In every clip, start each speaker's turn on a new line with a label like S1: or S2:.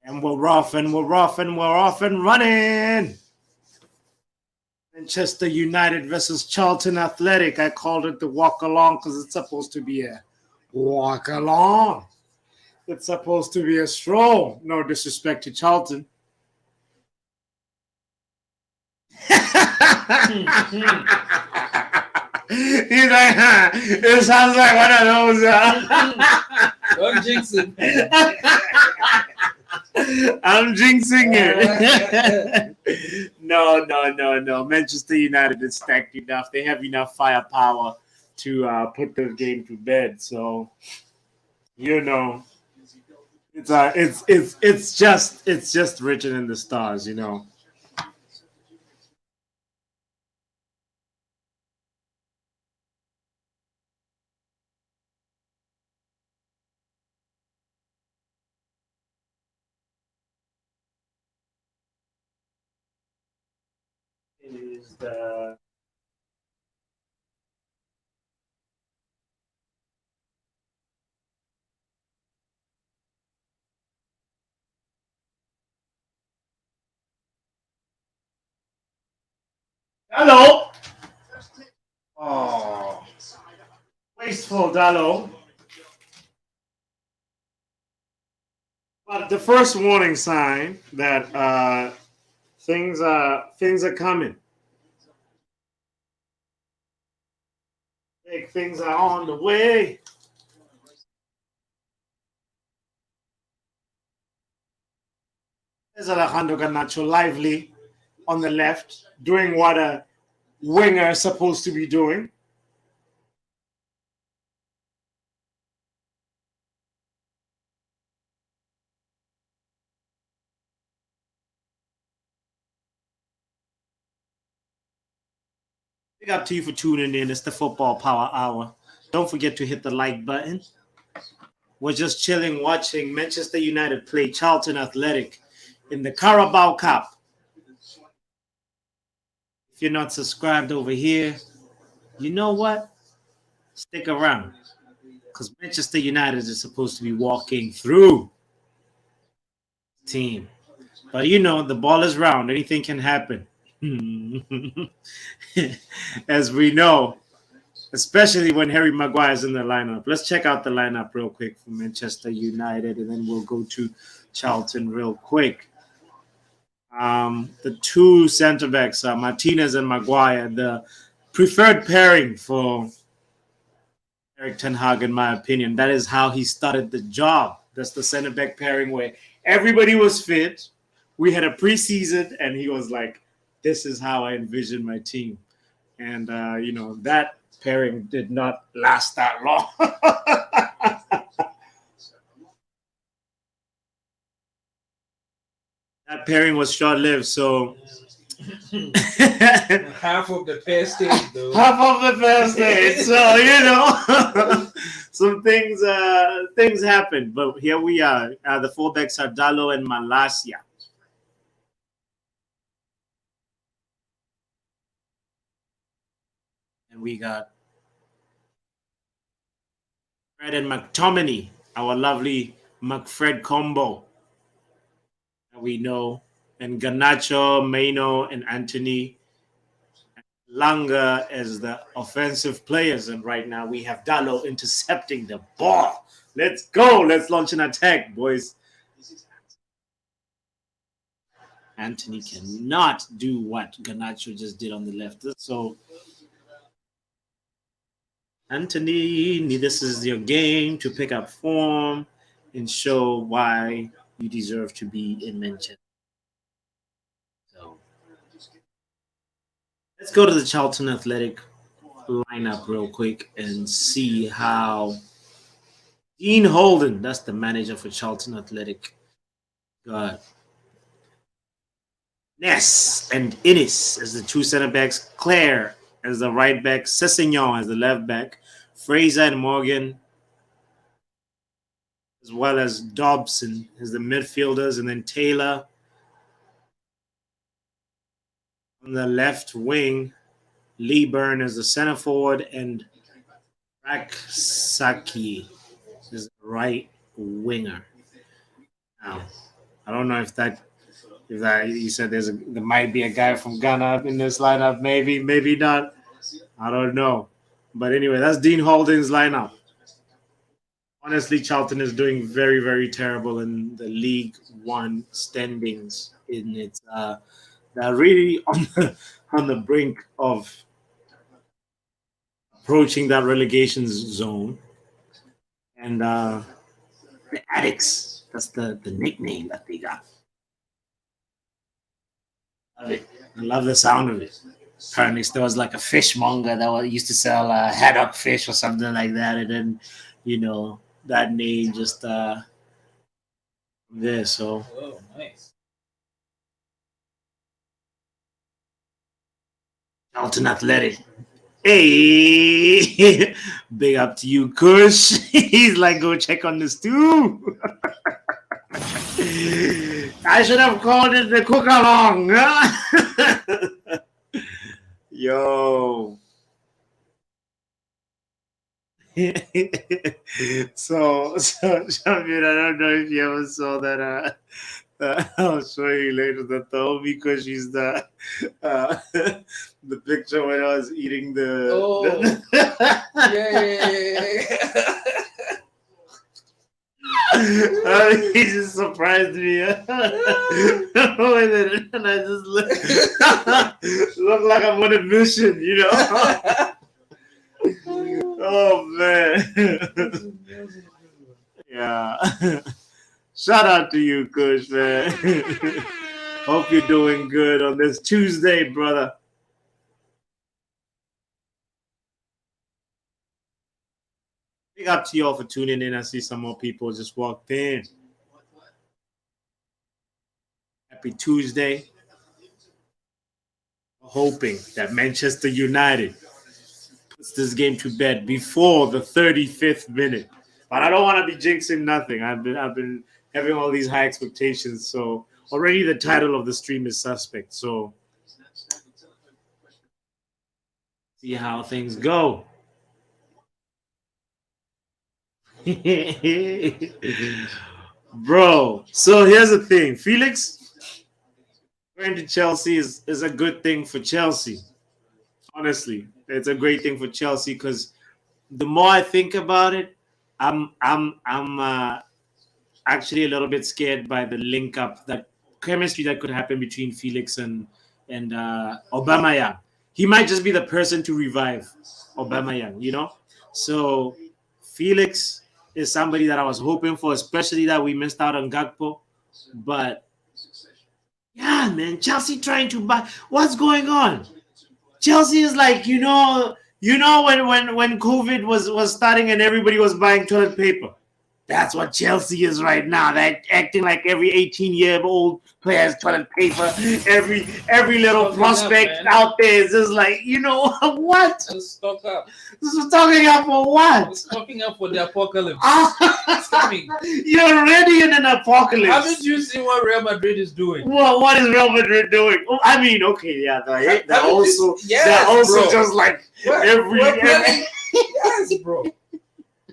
S1: And we're off and we're off and we're off and running. Manchester United versus Charlton Athletic. I called it the walk along because it's supposed to be a walk along. It's supposed to be a stroll. No disrespect to Charlton. He's like, it sounds like one of those.
S2: I'm jinxing.
S1: I'm jinxing it. No. Manchester United is stacked enough. They have enough firepower to put the game to bed. So, it's just written in the stars. Is the Dallo? Oh, wasteful Dallo. But the first warning sign that things are coming. Big things are on the way. There's Alejandro Garnacho lively on the left, doing what a winger is supposed to be doing. Big up to you for tuning in. It's the Football Power Hour. Don't forget to hit the like button. We're just chilling, watching Manchester United play Charlton Athletic in the Carabao Cup. If you're not subscribed over here, you know what? Stick around. Because Manchester United is supposed to be walking through the team. But the ball is round. Anything can happen. As we know, especially when Harry Maguire is in the lineup. Let's check out the lineup real quick for Manchester United, and then we'll go to Charlton real quick. The two center backs are Martinez and Maguire, the preferred pairing for Erik ten Hag, in my opinion. That is how he started the job. That's the center back pairing where everybody was fit. We had a preseason, and he was like, this is how I envision my team. And, that pairing did not last that long. That pairing was short-lived, so
S2: half of the first stage, though.
S1: Half of the first stage. So, some things happened. But here we are. The fullbacks are Dallo and Malacia. And we got Fred and McTominay, our lovely McFred combo that we know. And Garnacho, Maino, and Anthony Langa as the offensive players. And right now we have Dallo intercepting the ball. Let's go. Let's launch an attack, boys. Anthony cannot do what Garnacho just did on the left. So, Anthony, this is your game to pick up form and show why you deserve to be in Manchester. So, let's go to the Charlton Athletic lineup real quick and see how Dean Holden, that's the manager for Charlton Athletic, got Ness and Innis as the two center backs, Claire as the right back, Sessegnon as the left back, Fraser and Morgan, as well as Dobson as the midfielders, and then Taylor on the left wing, Lee Byrne as the center forward, and Raksaki is the right winger. Now, I don't know if you said there might be a guy from Ghana in this lineup. Maybe not. I don't know. But anyway, that's Dean Holding's lineup. Honestly, Charlton is doing very, very terrible in the League One standings. They're really on the brink of approaching that relegation zone. And the Addicts, that's the nickname that they got. Love it. I love the sound of it. Apparently, there was like a fishmonger that used to sell haddock fish or something like that, and then, that name just there. So,
S2: Oh, nice.
S1: Charlton Athletic. Hey, big up to you, Kush. He's like, go check on this too. I should have called it the cook along. Yo. so Shamir, I don't know if you ever saw that. I'll show you later. That the homie Kushi's the picture when I was eating the.
S2: Oh. Yeah.
S1: He just surprised me. And I just look like I'm on a mission, Oh man. Yeah. Shout out to you, Kush, man. Hope you're doing good on this Tuesday, brother. Big up to you all for tuning in. I see some more people just walked in. Happy Tuesday. Hoping that Manchester United puts this game to bed before the 35th minute. But I don't want to be jinxing nothing. I've been having all these high expectations. So already the title of the stream is suspect. So see how things go. Bro, so here's the thing. Felix going to Chelsea is a good thing for Chelsea. Honestly, it's a great thing for Chelsea because the more I think about it, I'm actually a little bit scared by the link up, that chemistry that could happen between Felix and Aubameyang. He might just be the person to revive Aubameyang, So Felix is somebody that I was hoping for, especially that we missed out on Gakpo. But yeah, man, Chelsea trying to buy. What's going on? Chelsea is like, when COVID was starting and everybody was buying toilet paper. That's what Chelsea is right now. They're acting like every 18-year-old player has toilet paper. Every little prospect out there is just like, what?
S2: Stock up.
S1: This is talking up for what?
S2: Stocking up for the apocalypse. It's coming.
S1: You're already in an apocalypse.
S2: Haven't you seen what Real Madrid is doing?
S1: Well, what is Real Madrid doing? Oh, I mean, okay, yeah, they're also just like every.
S2: Yes, bro.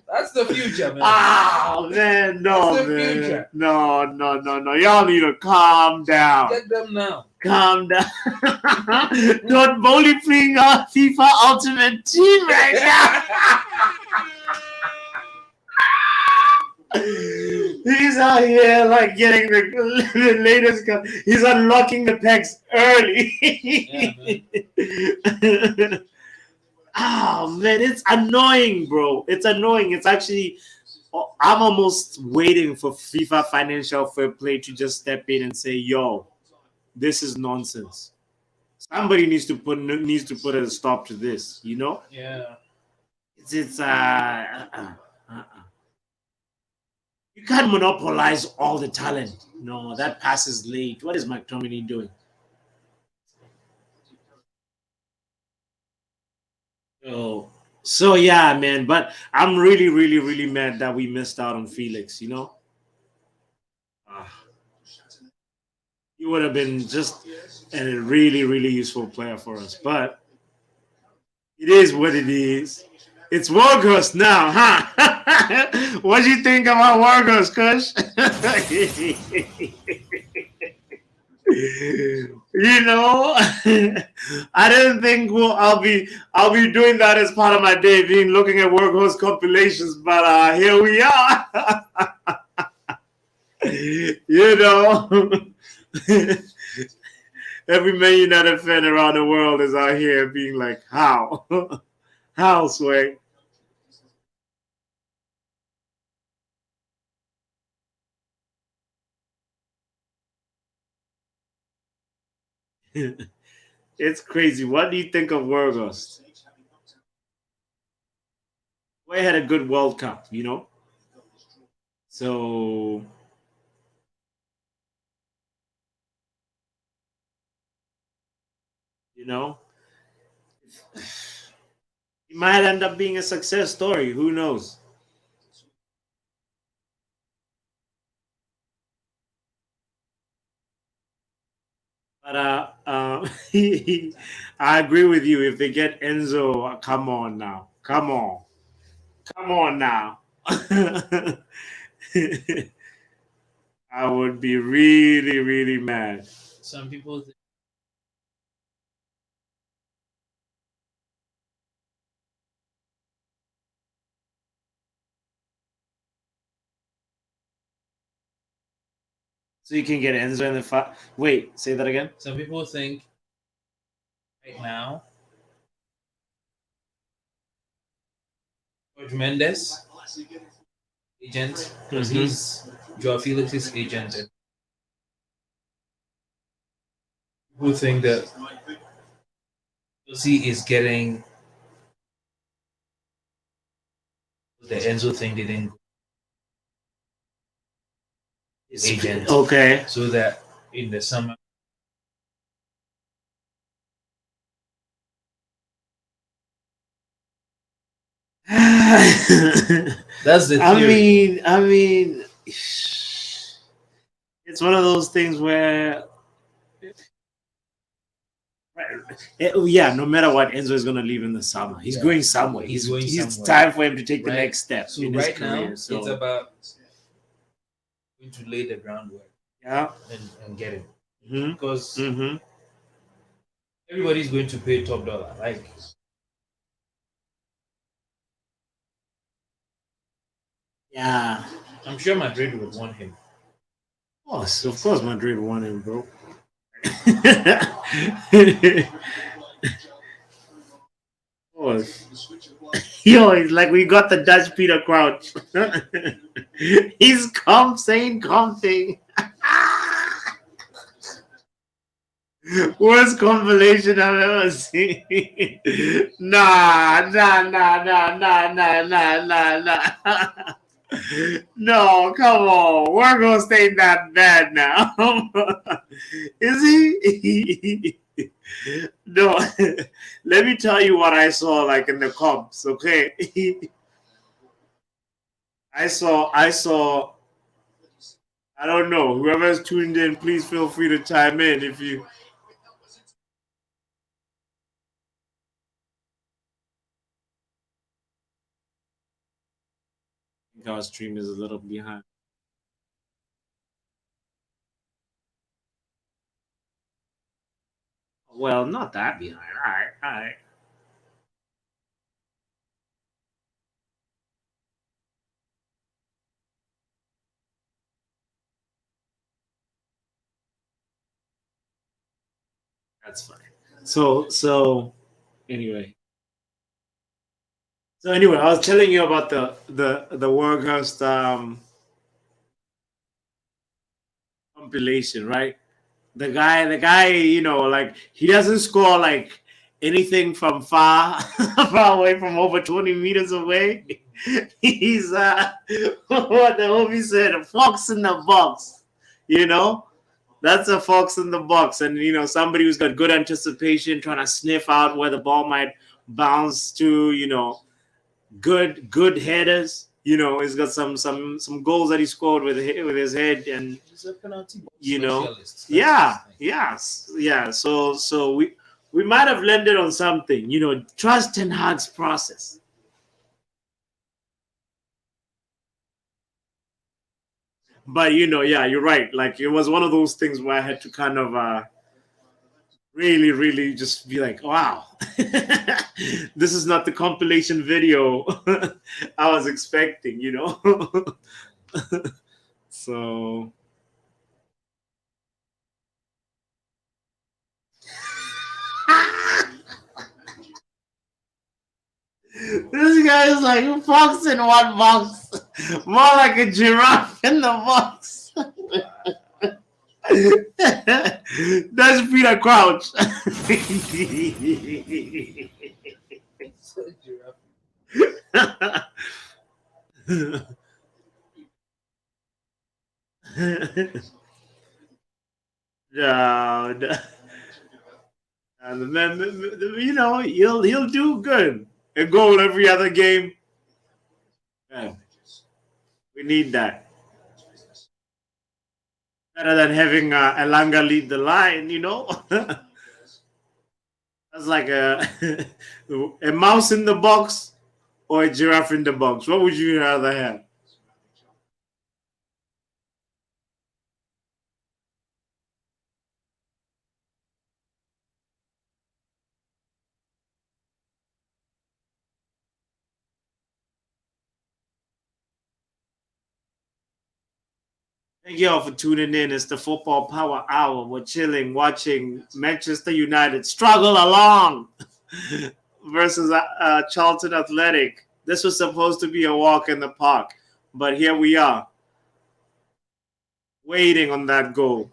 S2: That's the future, man.
S1: Oh man, no, man. Future. No. Y'all need to calm down.
S2: Get them now.
S1: Calm down. Don't bully playing our FIFA Ultimate Team right now. He's out here like getting the latest gun. He's unlocking the packs early. Yeah, man. Oh man, it's annoying, bro. It's annoying. It's actually, I'm almost waiting for FIFA Financial Fair Play to just step in and say, "Yo, this is nonsense." Somebody needs to put a stop to this.
S2: Yeah.
S1: It's you can't monopolize all the talent. No, that pass is late. What is McTominay doing? So yeah, man. But I'm really, really, really mad that we missed out on Felix. He would have been just a really, really useful player for us. But it is what it is. It's Wargos now, huh? What do you think about Wargos, Kush? You know, I didn't think I'll be doing that as part of my day, being looking at workhorse compilations, but here we are. You know, every Man United fan around the world is out here being like, how? How, Sway? It's crazy. What do you think of Worgos? We had a good World Cup, you know. So you know, it might end up being a success story. Who knows? But I agree with you. If they get Enzo, come on now, come on now. I would be really, really mad.
S2: Some people think
S1: So you can get Enzo in the Wait, say that again.
S2: some people think right now George Mendes agent, because he's Joao Felix's agent, and people think that Chelsea is getting the Enzo thing didn't go his agent,
S1: Okay.
S2: so that in the summer that's the theory.
S1: I mean, it's one of those things where, yeah, no matter what, Enzo is going to leave in the summer. He's going somewhere.
S2: He's going
S1: It's
S2: somewhere.
S1: time for him to take the
S2: Right?
S1: next step
S2: So
S1: in his
S2: right
S1: career.
S2: now
S1: So
S2: it's about going to lay the groundwork
S1: yeah,
S2: and get it,
S1: hmm
S2: because
S1: hmm
S2: everybody's going to pay top dollar. Like,
S1: yeah.
S2: I'm sure Madrid would want him.
S1: Of course, Madrid won him, bro. Of course. Yo, it's like we got the Dutch Peter Crouch. He's saying something. Worst compilation I've ever seen. Nah. No, come on. We're gonna stay that bad now. Is he? No. Let me tell you what I saw like in the comps, okay? I saw I don't know. Whoever's tuned in, please feel free to chime in if you think our stream is a little behind. Well, not that behind. All right. That's fine. So anyway. So anyway, I was telling you about the Warghost compilation, right? The guy, you know, like he doesn't score like anything from far far away from over 20 meters away. He's what the homie said, a fox in the box, you know? That's a fox in the box. And you know, somebody who's got good anticipation, trying to sniff out where the ball might bounce to, you know, good headers. You know, he's got some goals that he scored with his head, and
S2: He's a penalty box
S1: you know,
S2: specialist. That's
S1: yeah,
S2: his thing.
S1: yes, yeah. So we might have landed on something. You know, trust Ten Hag's process. But yeah, you're right. Like it was one of those things where I had to kind of really, really just be like, wow, this is not the compilation video I was expecting. So this guy is like a fox in one box, more like a giraffe in the box. That's Peter Crouch. No, no. And then he'll do good. A goal every other game. Yeah, we need that. Better than having Elanga lead the line. That's like a mouse in the box or a giraffe in the box. What would you rather have? Thank you all for tuning in. It's the Football Power Hour. We're chilling, watching Manchester United struggle along versus Charlton Athletic. This was supposed to be a walk in the park, but here we are, waiting on that goal.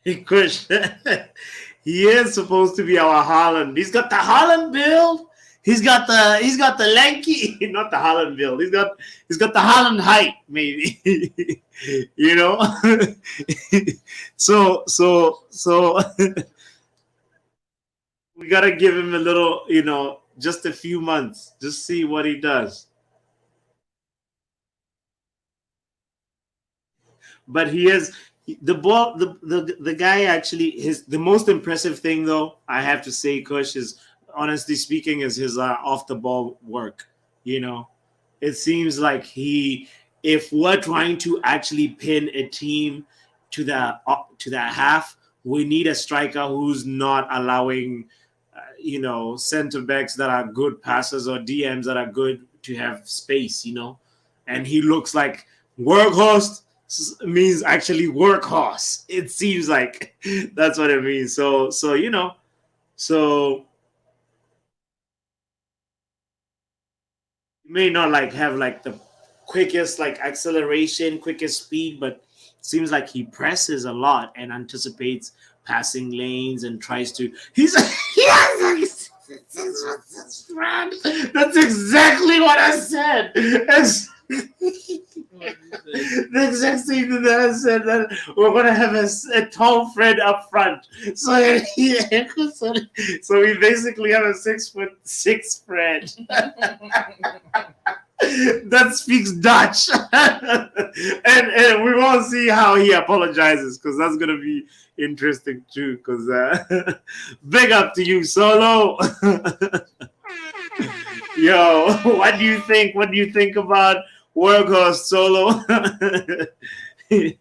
S1: He could. He is supposed to be our Holland. He's got the Holland build. He's got the lanky, not the Holland build. He's got the Holland height, maybe. you know. so we gotta give him a little, just a few months, just see what he does. But he is the ball. The guy actually, his the most impressive thing though, I have to say, Kush, is honestly speaking, is his off the ball work. You know, it seems like if we're trying to actually pin a team to the half, we need a striker who's not allowing, center backs that are good passers or DMs that are good to have space. And he looks like workhorse means actually workhorse. It seems like that's what it means. So you may not like have like the quickest like acceleration, quickest speed, but seems like he presses a lot and anticipates passing lanes and tries to. He has like 6 friend. That's exactly what I said. The exact same thing that I said, that we're gonna have a tall friend up front. So so we basically have a 6'6" friend that speaks Dutch, and we won't see how he apologizes, because that's gonna be interesting too. Because big up to you, Solo. Yo, what do you think? What do you think about Workhorse, Solo? This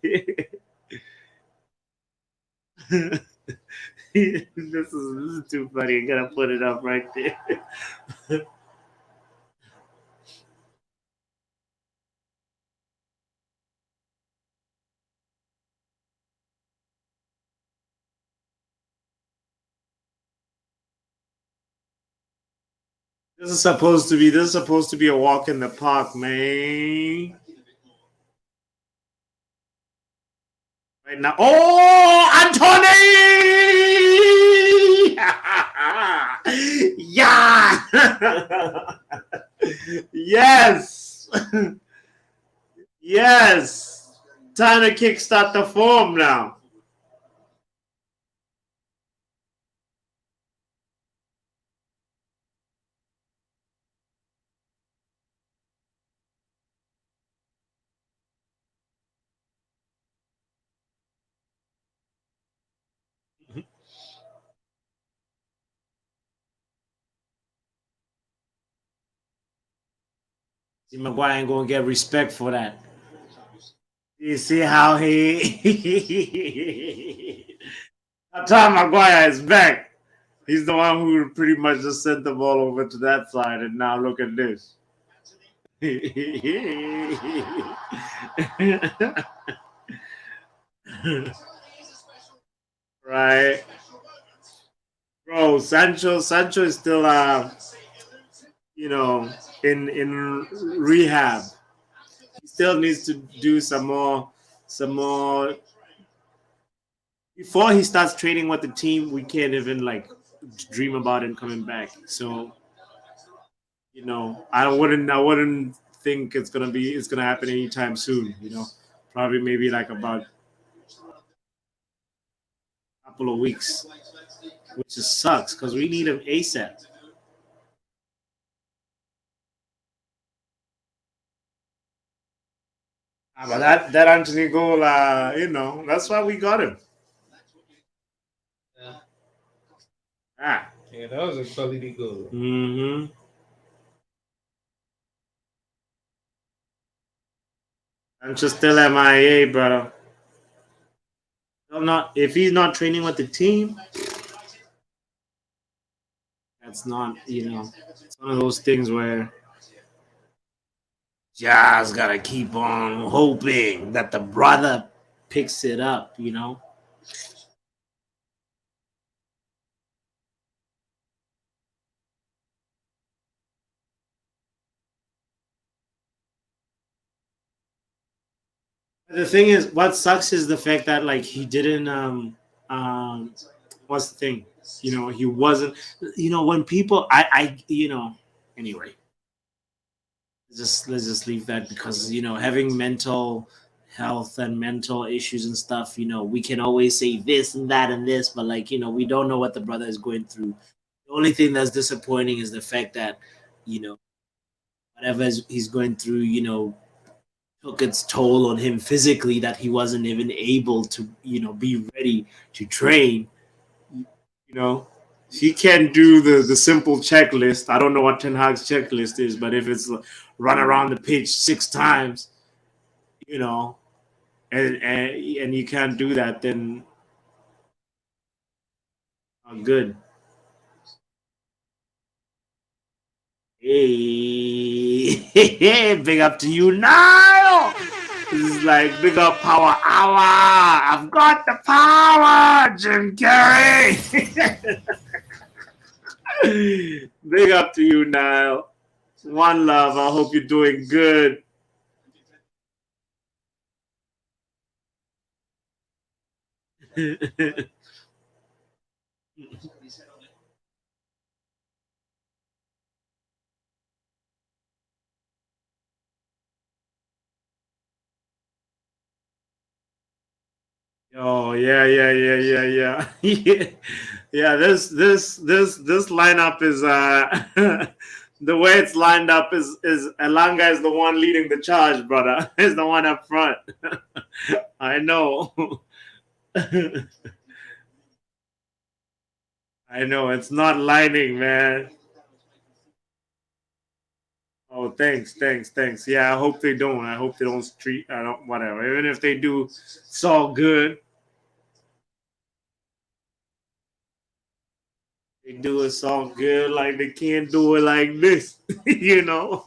S1: is too funny. I gotta put it up right there. This is supposed to be a walk in the park, man. Right now, oh, Anthony! Yeah, yes, yes. Time to kickstart the form now. See, Maguire ain't gonna get respect for that. You see how he Tom Maguire is back. He's the one who pretty much just sent the ball over to that side, and now look at this. Right, bro. Sancho is still you know, in rehab. He still needs to do some more before he starts training with the team. We can't even like dream about him coming back. So I wouldn't think it's gonna happen anytime soon. Probably maybe like about a couple of weeks, which just sucks because we need him ASAP. But that Anthony goal, that's why we got him.
S2: Yeah,
S1: Ah.
S2: yeah, that was a quality goal.
S1: Mm-hmm. I'm just still MIA, brother. I'm not. If he's not training with the team, that's not. It's one of those things where just gotta keep on hoping that the brother picks it up. The thing is, what sucks is the fact that like he didn't. What's the thing? He wasn't. When people, Anyway, let's just leave that because having mental health and mental issues and stuff. We can always say this and that and this, but like we don't know what the brother is going through. The only thing that's disappointing is the fact that you know whatever he's going through, took its toll on him physically, that he wasn't even able to be ready to train. You know, he can't do the simple checklist. I don't know what Ten Hag's checklist is, but if it's run around the pitch 6 times, you know, and you can't do that, then good. Hey, big up to you now. This is like big up power hour. I've got the power, Jim Carrey. Big up to you, Niall. One love. I hope you're doing good. Oh yeah, yeah, yeah, yeah, yeah, yeah. Yeah, this lineup is the way it's lined up is Elanga is the one leading the charge, brother. Is the one up front. I know. I know it's not lining, man. Oh, thanks, thanks, thanks. Yeah, I hope they don't. I hope they don't street. I don't. Whatever. Even if they do, it's all good. They do it all good. Like they can't do it like this, you know.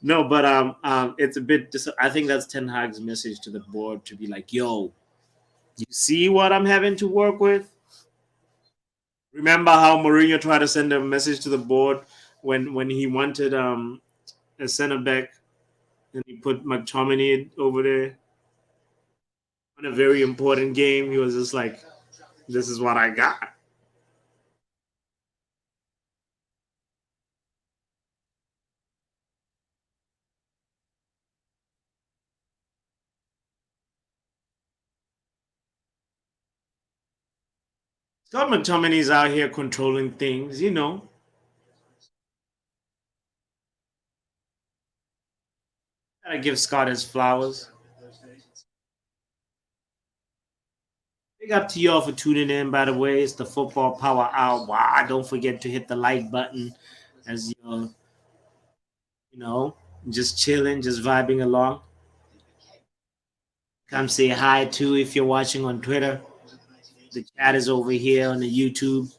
S1: No, but it's a bit. I think that's Ten Hag's message to the board to be like, "Yo, you see what I'm having to work with." Remember how Mourinho tried to send a message to the board when he wanted a center back and he put McTominay over there on a very important game. He was just like, "This is what I got." Scott McTominay's out here controlling things. Gotta give Scott his flowers. Big up to y'all for tuning in, by the way. It's the Football Power Hour. Wow, don't forget to hit the like button as you know, just chilling, just vibing along. Come say hi too if you're watching on Twitter. The chat is over here on the YouTube.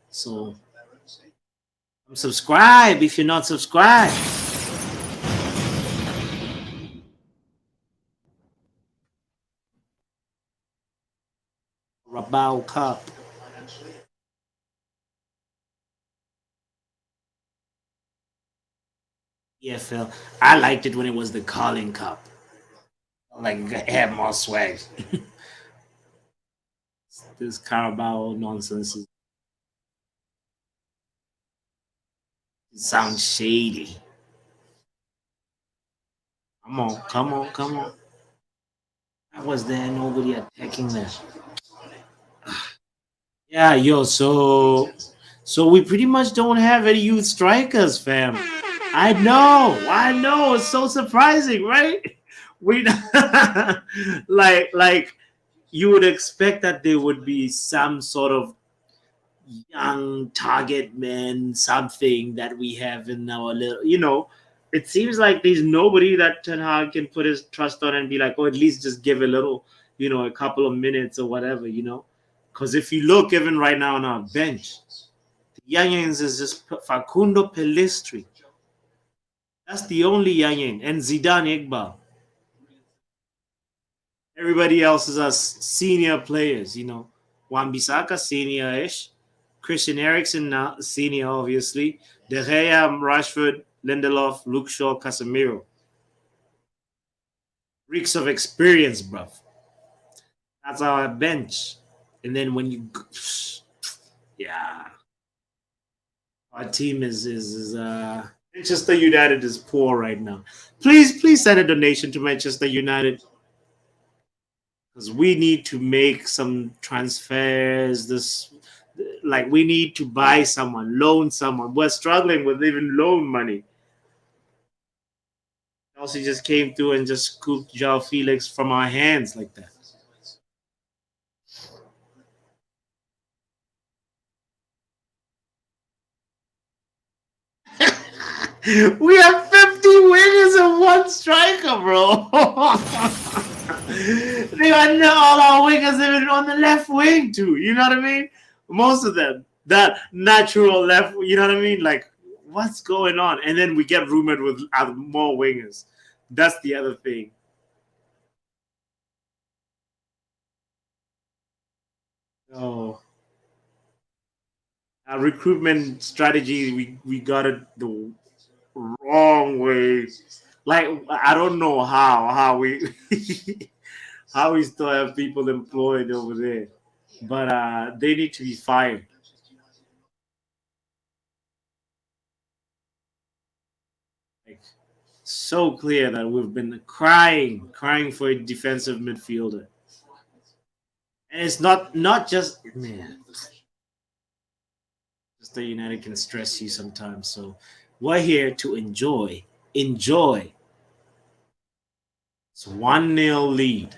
S1: So subscribe if you're not subscribed. Rabao Cup. EFL. I liked it when it was the Carling Cup. Like it had more swag. This Carabao nonsense it sounds shady. Come on, come on, come on. How was there nobody attacking that? Yeah, yo, so we pretty much don't have any youth strikers, fam. I know. It's so surprising, right? We like you would expect that there would be some sort of young target man, something that we have in our little, It seems like there's nobody that Ten Hag can put his trust on and be like, oh, at least just give a little, a couple of minutes or whatever. Because if you look even right now on our bench, the youngins is just Facundo Pelistri. That's the only youngin, and Zidane Iqbal. Everybody else is us senior players. Wan Bissaka senior-ish, Christian Eriksen now senior, obviously. De Gea, Rashford, Lindelof, Luke Shaw, Casemiro. Reeks of experience, bruv. That's our bench. And then when you, yeah, our team is Manchester United is poor right now. Please send a donation to Manchester United because we need to make some transfers. Like we need to buy someone, loan someone. We're struggling with even loan money. Chelsea just came through and just scooped Joao Felix from our hands like that. We have 50 wingers and one striker, bro. They got all our wingers even on the left wing too. You know what I mean? Most of them. That natural left, you know what I mean? Like, what's going on? And then we get rumored with more wingers. That's the other thing. Oh, our recruitment strategy, we got it the wrong way. Like I don't know how we how we still have people employed over there, but they need to be fired. Like so clear that we've been crying for a defensive midfielder, and it's not just man. Just the United can stress you sometimes. So we're here to enjoy. It's 1-0 lead.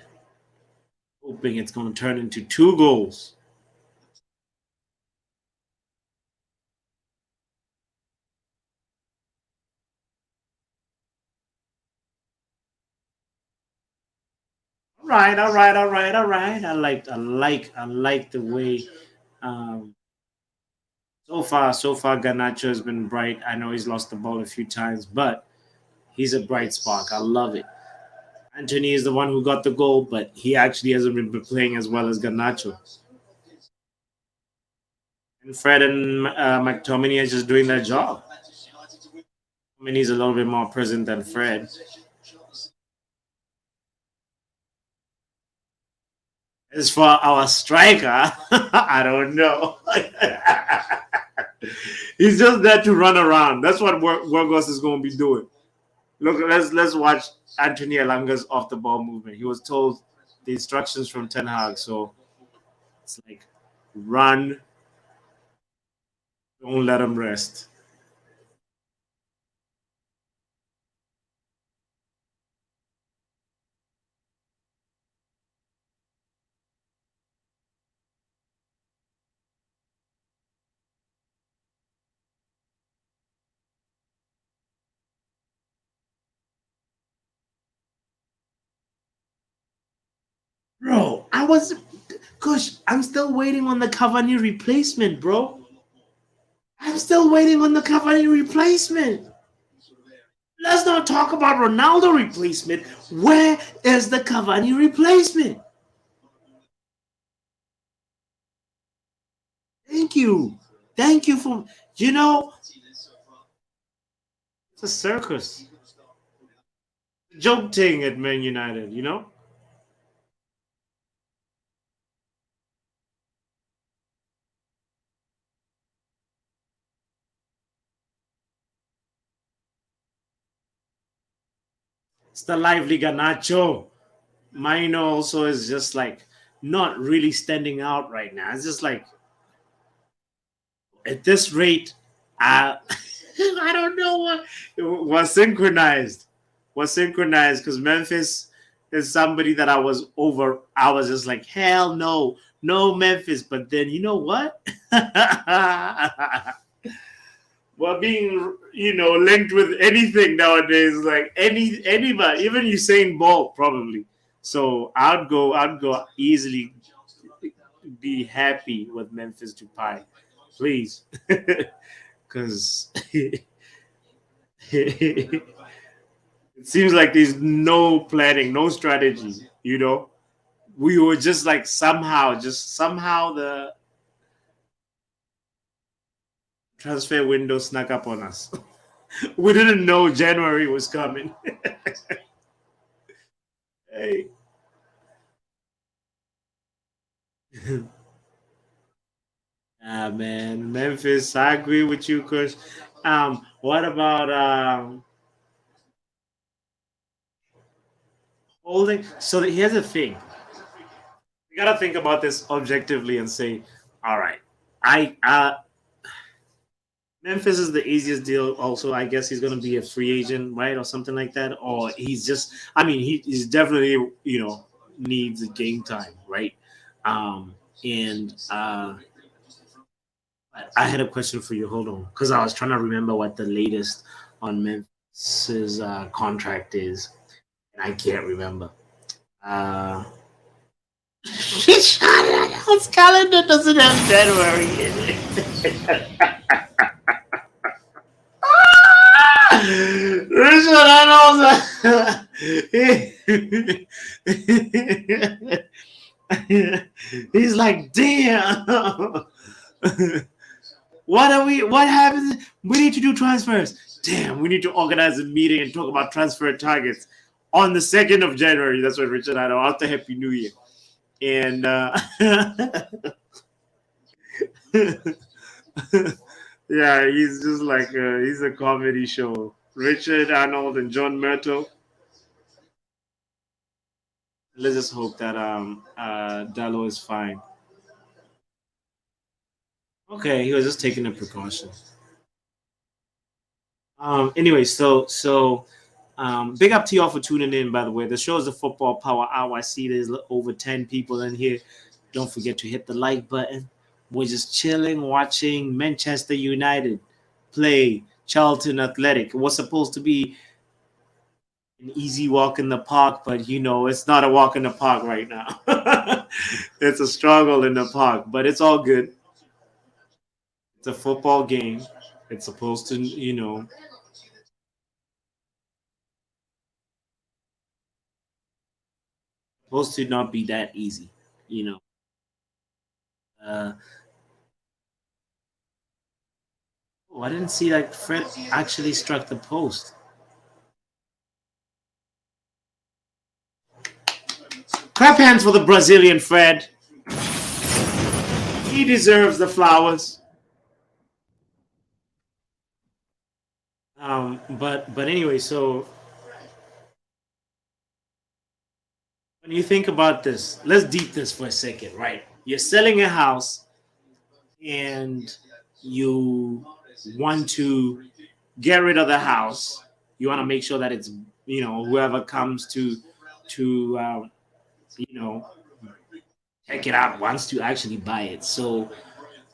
S1: Hoping it's going to turn into 2 goals. All right. I like the way. Um, so far, Ganacho has been bright. I know he's lost the ball a few times, but he's a bright spark. I love it. Anthony is the one who got the goal, but he actually hasn't been playing as well as Ganacho. And Fred and McTominay are just doing their job. I mean, he's a little bit more present than Fred. As for our striker, I don't know. He's just there to run around. That's what Burgos is going to be doing. Look, let's watch Anthony Elanga's off the ball movement. He was told the instructions from Ten Hag, so it's like run, don't let him rest. Bro, Kush, I'm still waiting on the Cavani replacement, bro. I'm still waiting on the Cavani replacement. Let's not talk about Ronaldo replacement. Where is the Cavani replacement? Thank you. Thank you for, you know, it's a circus. Joke thing at Man United, you know? It's the lively Ganacho. Mino also is just like not really standing out right now. It's just like at this rate, I don't know what was synchronized. Was synchronized because Memphis is somebody that I was over. I was just like, hell no, no Memphis. But then you know what? Well, being linked with anything nowadays, like anybody, even Usain Bolt probably. So I'd go easily be happy with Memphis Depay, please, because it seems like there's no planning, no strategy. We were just like somehow the transfer window snuck up on us. We didn't know January was coming. Hey. Ah man, Memphis. I agree with you, Kush. What about holding? So here's the thing. We gotta think about this objectively and say, all right, I Memphis is the easiest deal. Also, I guess he's gonna be a free agent, right, or something like that. Or he's just. I mean, he's definitely needs game time, right? And I had a question for you. Hold on, because I was trying to remember what the latest on Memphis's contract is, and I can't remember. Uh, his calendar doesn't have January in it. Richard Arnold. He's like, damn. What happens? We need to do transfers. Damn, we need to organize a meeting and talk about transfer targets on the 2nd of January. That's what Richard had after Happy New Year. And yeah, he's just like he's a comedy show. Richard Arnold and John Myrtle. Let's just hope that Dallo is fine. Okay, he was just taking a precaution. Anyway, big up to y'all for tuning in. By the way, the show is the Football Power Hour. I see there's over 10 people in here. Don't forget to hit the like button. We're just chilling, watching Manchester United play Charlton Athletic. It was supposed to be an easy walk in the park, but it's not a walk in the park right now. It's a struggle in the park, but it's all good. It's a football game. It's supposed to, supposed to not be that easy, you know. Uh, oh, I didn't see that Fred actually struck the post. Clap hands for the Brazilian Fred. He deserves the flowers. But anyway, so when you think about this, let's deep this for a second, right? You're selling a house and you want to get rid of the house. You want to make sure that it's whoever comes to check it out wants to actually buy it. So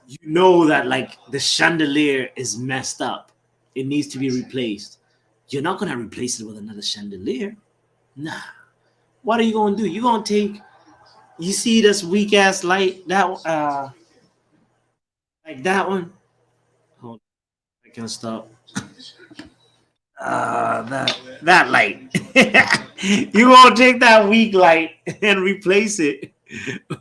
S1: that like the chandelier is messed up. It needs to be replaced. You're not gonna replace it with another chandelier. Nah. What are you gonna do? You're gonna take You see this weak ass light that like that one. Hold on, I can stop. That light. You gonna take that weak light and replace it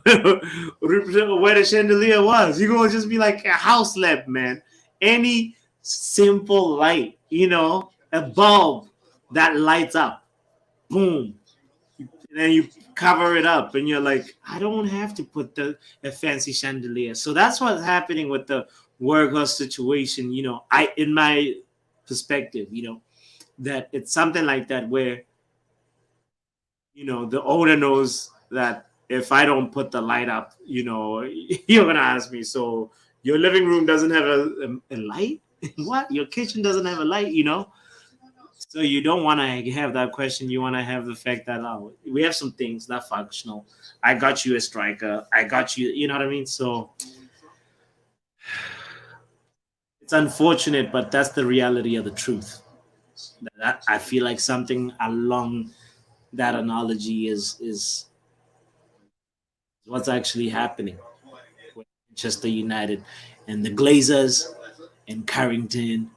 S1: where the chandelier was. You gonna just be like a house lamp, man. Any simple light, a bulb that lights up, boom, and then you cover it up, and you're like, I don't have to put a fancy chandelier. So that's what's happening with the workhouse situation. I in my perspective, that it's something like that where the owner knows that if I don't put the light up, you're gonna ask me. So your living room doesn't have a light? What? Your kitchen doesn't have a light? So you don't want to have that question. You want to have the fact that we have some things that functional. I got you a striker. I got you. You know what I mean? So it's unfortunate, but that's the reality of the truth. I feel like something along that analogy is what's actually happening with Manchester United and the Glazers and Carrington.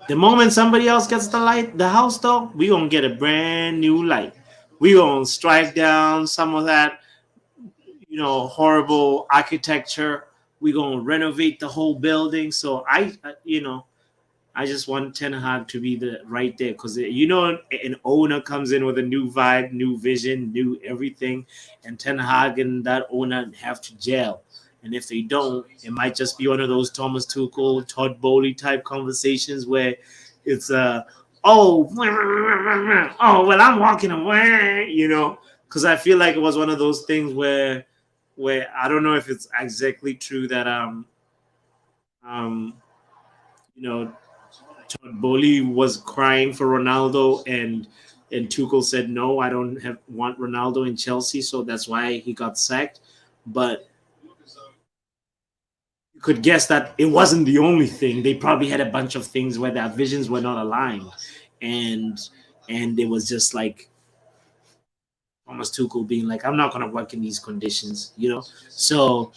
S1: The moment somebody else gets the house though, we gonna get a brand new light. We gonna strike down some of that, horrible architecture. We gonna renovate the whole building. So I just want Ten Hag to be right there because an owner comes in with a new vibe, new vision, new everything, and Ten Hag and that owner have to gel. And if they don't, it might just be one of those Thomas Tuchel, Todd Bowley type conversations where it's oh well, I'm walking away, because I feel like it was one of those things where I don't know if it's exactly true that you know Todd Bowley was crying for Ronaldo and Tuchel said no, I don't want Ronaldo in Chelsea, so that's why he got sacked. But you could guess that it wasn't the only thing. They probably had a bunch of things where their visions were not aligned, and it was just like Thomas Tuchel being like, I'm not going to work in these conditions, So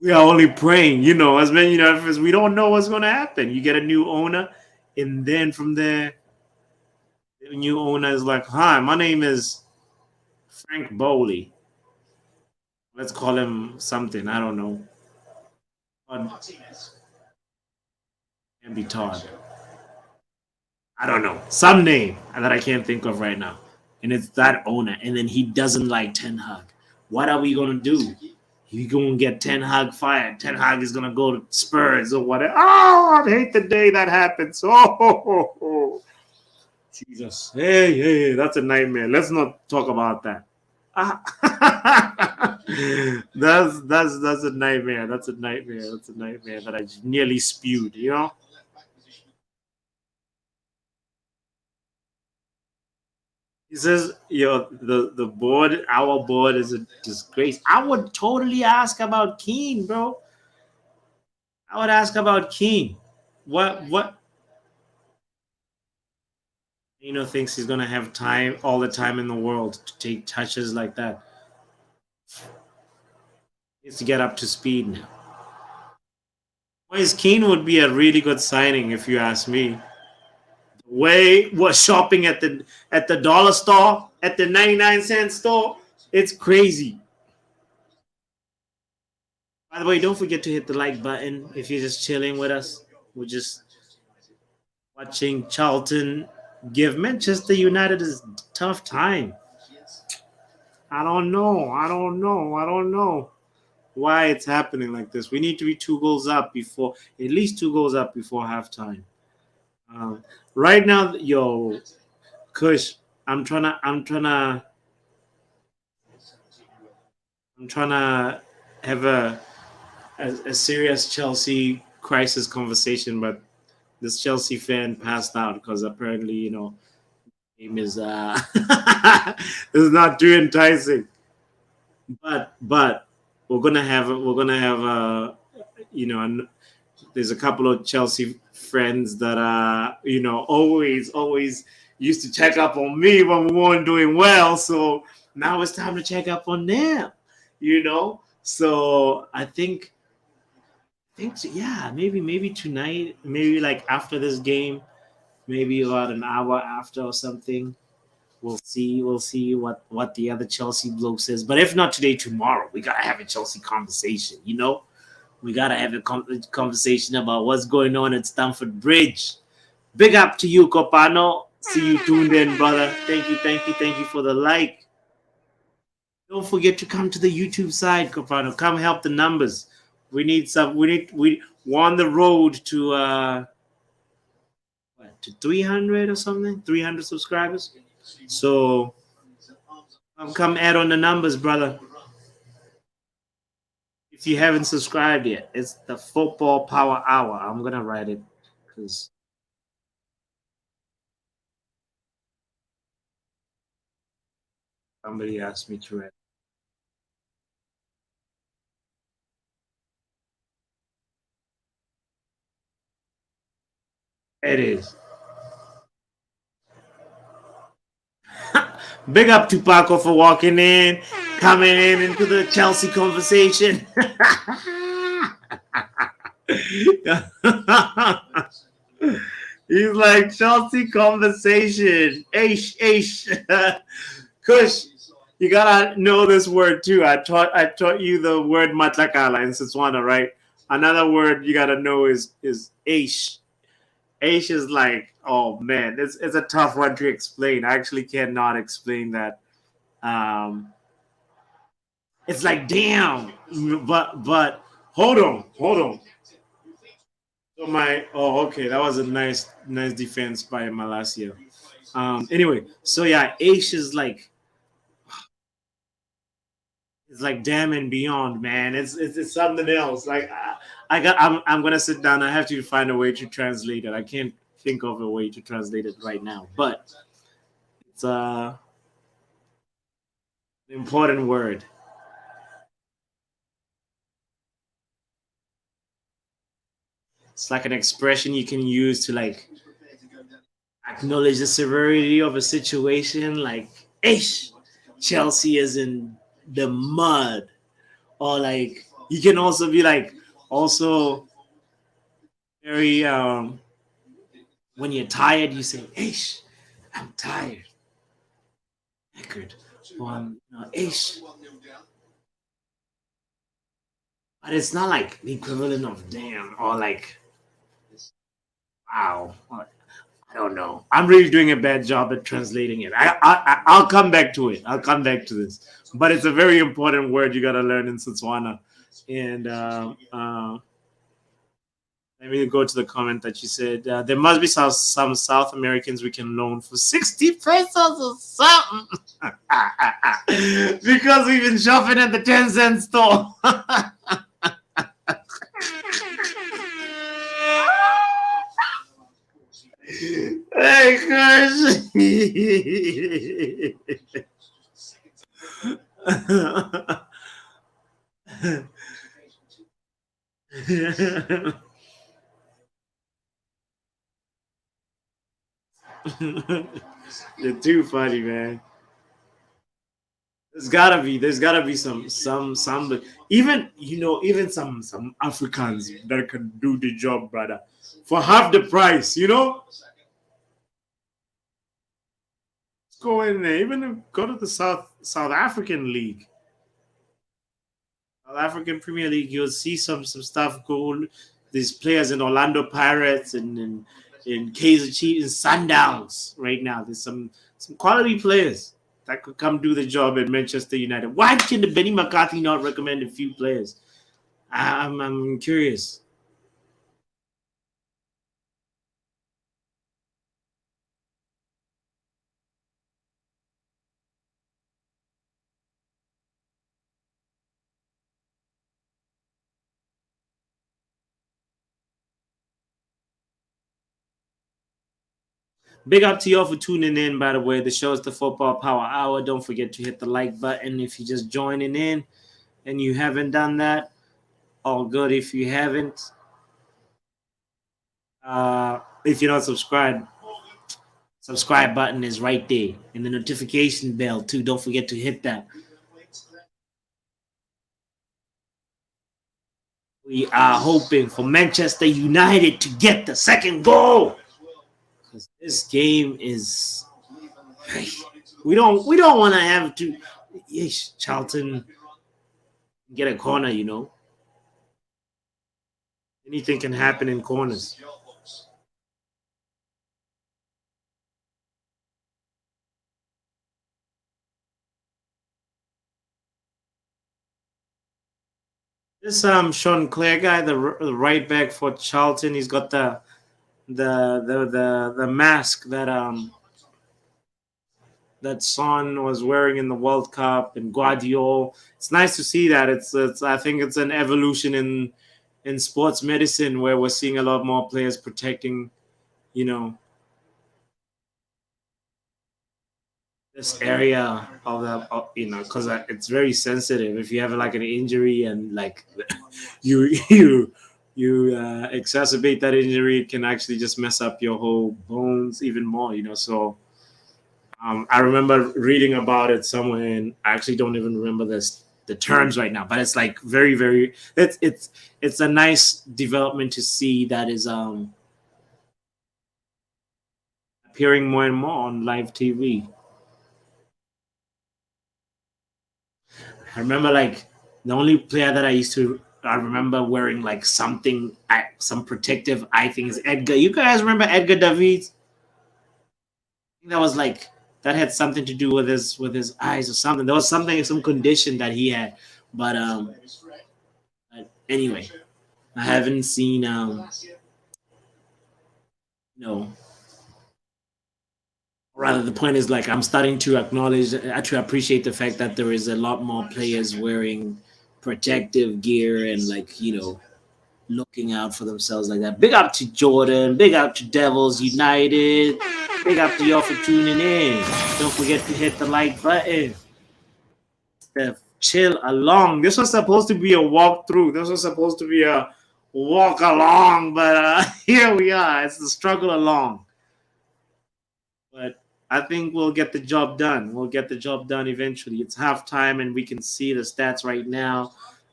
S1: we are only praying, as many as we don't know what's going to happen. You get a new owner, and then from there, the new owner is like, hi, my name is Frank Bowley. Let's call him something. I don't know. Can be Todd. I don't know. Some name that I can't think of right now. And it's that owner. And then he doesn't like Ten Hag. What are we going to do? He's going to get Ten Hag fired. Ten Hag is going to go to Spurs or whatever. Oh, I hate the day that happens. Oh. Jesus. Hey, that's a nightmare. Let's not talk about that. That's a nightmare. That's a nightmare. That's a nightmare that I nearly spewed, He says, the board, our board is a disgrace. I would totally ask about Keane, bro. I would ask about Keane. What thinks he's gonna have time, all the time in the world to take touches like that. He needs to get up to speed now. Boys, Keane would be a really good signing if you ask me. The way was shopping at the dollar store, at the 99-cent store, it's crazy. By the way, don't forget to hit the like button if you're just chilling with us. We're just watching Charlton give Manchester United a tough time. I don't know why it's happening like this. We need to be at least 2 goals up before halftime. Right now, Kush, I'm trying to have a serious Chelsea crisis conversation, but this Chelsea fan passed out because apparently, game is is not too enticing. But we're gonna have there's a couple of Chelsea friends that always used to check up on me when we weren't doing well. So now it's time to check up on them. So I think yeah, maybe tonight, maybe like after this game, maybe about an hour after or something. We'll see what the other Chelsea bloke says. But if not today, tomorrow, we gotta have a Chelsea conversation. We gotta have a conversation about what's going on at Stamford Bridge. Big up to you, Copano. See you tuned in, brother. Thank you for the like. Don't forget to come to the YouTube side, Copano. Come help the numbers. We need some. We're on the road to to 300 or something. 300 subscribers. So come add on the numbers, brother. If you haven't subscribed yet, it's the Football Power Hour. I'm gonna write it because somebody asked me to write. It is. Big up to Paco for walking in, coming in into the Chelsea conversation. He's like Chelsea conversation. Aish. Kush, you gotta know this word too. I taught you the word matlakala in Setswana, right? Another word you gotta know is aish. Aish is like, oh man, it's a tough one to explain. I actually cannot explain that. Um, it's like damn, but hold on. So okay, that was a nice defense by Malasia. Anyway, so yeah, Aish is like it's like damn and beyond, man. It's something else. Like I'm gonna sit down. I have to find a way to translate it. I can't think of a way to translate it right now, but it's an important word. It's like an expression you can use to like acknowledge the severity of a situation. Like, ish, Chelsea is in the mud, or like you can also be like also very when you're tired, you say, ish, I'm tired. Record. Ish. But it's not like the equivalent of damn or like wow. I don't know. I'm really doing a bad job at translating it. I'll come back to it. I'll come back to this. But it's a very important word you got to learn in Setswana. And let me go to the comment that you said. There must be some South Americans we can loan for 60 pesos or something. Because we've been shopping at the 10-cent store. Hey, gosh. You're too funny, man. There's gotta be some even some Africans that can do the job, brother, for half the price. Go in there, even go to the South African League, South African Premier League. You'll see some stuff go. These players in Orlando Pirates and in Kaizer Chiefs and Sundowns right now. There's some quality players that could come do the job at Manchester United. Why can the Benny McCarthy not recommend a few players? I'm curious. Big up to y'all for tuning in, by the way. The show is the Football Power Hour. Don't forget to hit the like button if you're just joining in and you haven't done that. All good if you haven't. If you're not subscribed, subscribe button is right there, and the notification bell too. Don't forget to hit that. We are hoping for Manchester United to get the second goal, because this game is. We don't want to have to. Yes, Charlton get a corner. Anything can happen in corners. This Sean Clare guy, the right back for Charlton, he's got the mask that Son was wearing in the World Cup, and Guardiola. It's nice to see that. It's I think it's an evolution in sports medicine where we're seeing a lot more players protecting, you know, this area of because it's very sensitive. If you have like an injury and like you exacerbate that injury, it can actually just mess up your whole bones even more. So I remember reading about it somewhere, and I actually don't even remember the terms right now. But it's like very, very. It's a nice development to see that is appearing more and more on live TV. I remember like the only player that I remember wearing like some protective eye things. Edgar, you guys remember Edgar Davids? That was like that had something to do with his eyes or something. There was some condition that he had, but anyway, I haven't seen no. Rather, the point is like I'm starting to acknowledge, to appreciate the fact that there is a lot more players wearing protective gear and like looking out for themselves like that. Big up to Jordan. Big up to Devils United. Big up to y'all for tuning in. Don't forget to hit the like button. Chill along. This was supposed to be a walkthrough. This was supposed to be a walk along, but here we are. It's the struggle along. But I think we'll get the job done. We'll get the job done eventually. It's halftime, and we can see the stats right now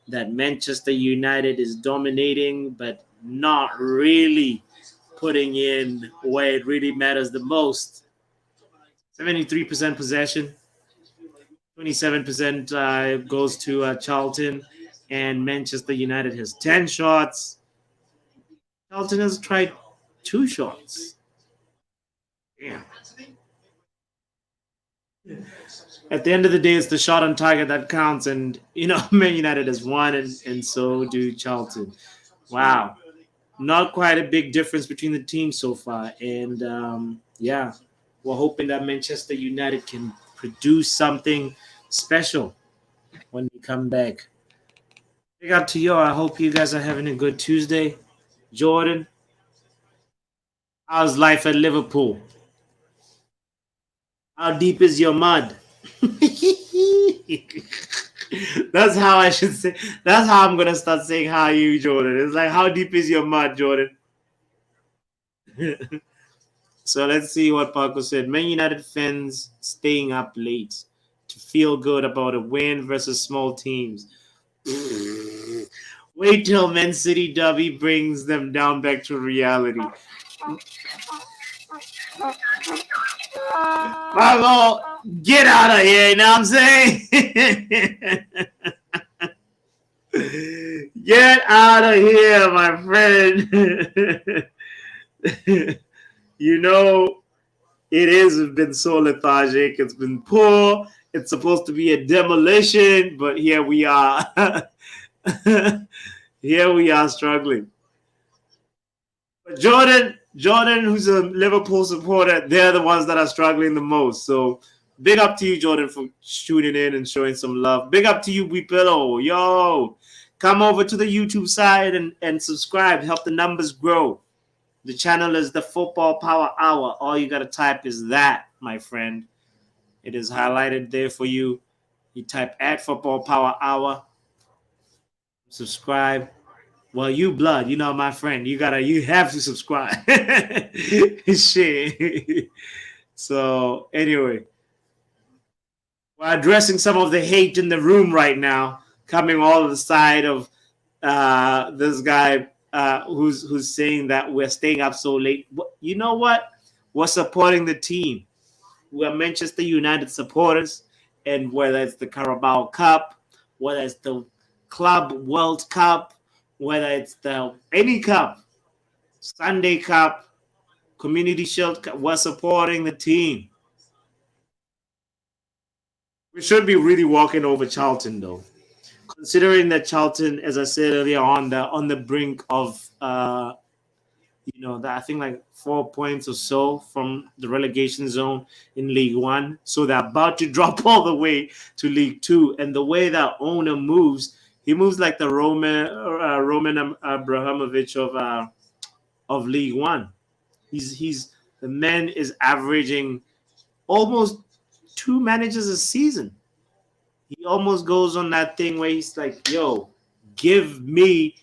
S1: that Manchester United is dominating, but not really putting in where it really matters the most. 73% possession, 27% goes to Charlton, and Manchester United has 10 shots. Charlton has tried 2 shots. Damn. At the end of the day, it's the shot on target that counts, and Man United has won, and so do Charlton. Wow, not quite a big difference between the teams so far, and yeah, we're hoping that Manchester United can produce something special when we come back. Big up to you. I hope you guys are having a good Tuesday. Jordan, how's life at Liverpool? How deep is your mud? That's how I should say. That's how I'm gonna start saying hi you, Jordan. It's like, how deep is your mud, Jordan? So let's see what Paco said. Man United fans staying up late to feel good about a win versus small teams. Wait till Man City Derby brings them down back to reality. Paco, get out of here, you know what I'm saying? Get out of here, my friend. It has been so lethargic. It's been poor. It's supposed to be a demolition, but here we are. Here we are struggling. But Jordan, who's a Liverpool supporter, they're the ones that are struggling the most. So big up to you, Jordan, for tuning in and showing some love. Big up to you, Weepillow. Yo, come over to the YouTube side and subscribe. Help the numbers grow. The channel is the Football Power Hour. All you got to type is that, my friend. It is highlighted there for you. You type at Football Power Hour. Subscribe. Well, you blood, you know, my friend, you have to subscribe. Shit. So anyway, we're addressing some of the hate in the room right now, coming all of the side of this guy who's saying that we're staying up so late. You know what? We're supporting the team. We're Manchester United supporters, and whether it's the Carabao Cup, whether it's the Club World Cup, whether it's the any cup, Sunday Cup, Community Shield Cup, we're supporting the team. We should be really walking over Charlton though, considering that Charlton, as I said earlier, on the brink of that I think like 4 points or so from the relegation zone in League One. So they're about to drop all the way to League Two. And the way that owner moves, he moves like the Roman Abramovich of League One. He's the man is averaging almost two managers a season. He almost goes on that thing where he's like, "Yo, give me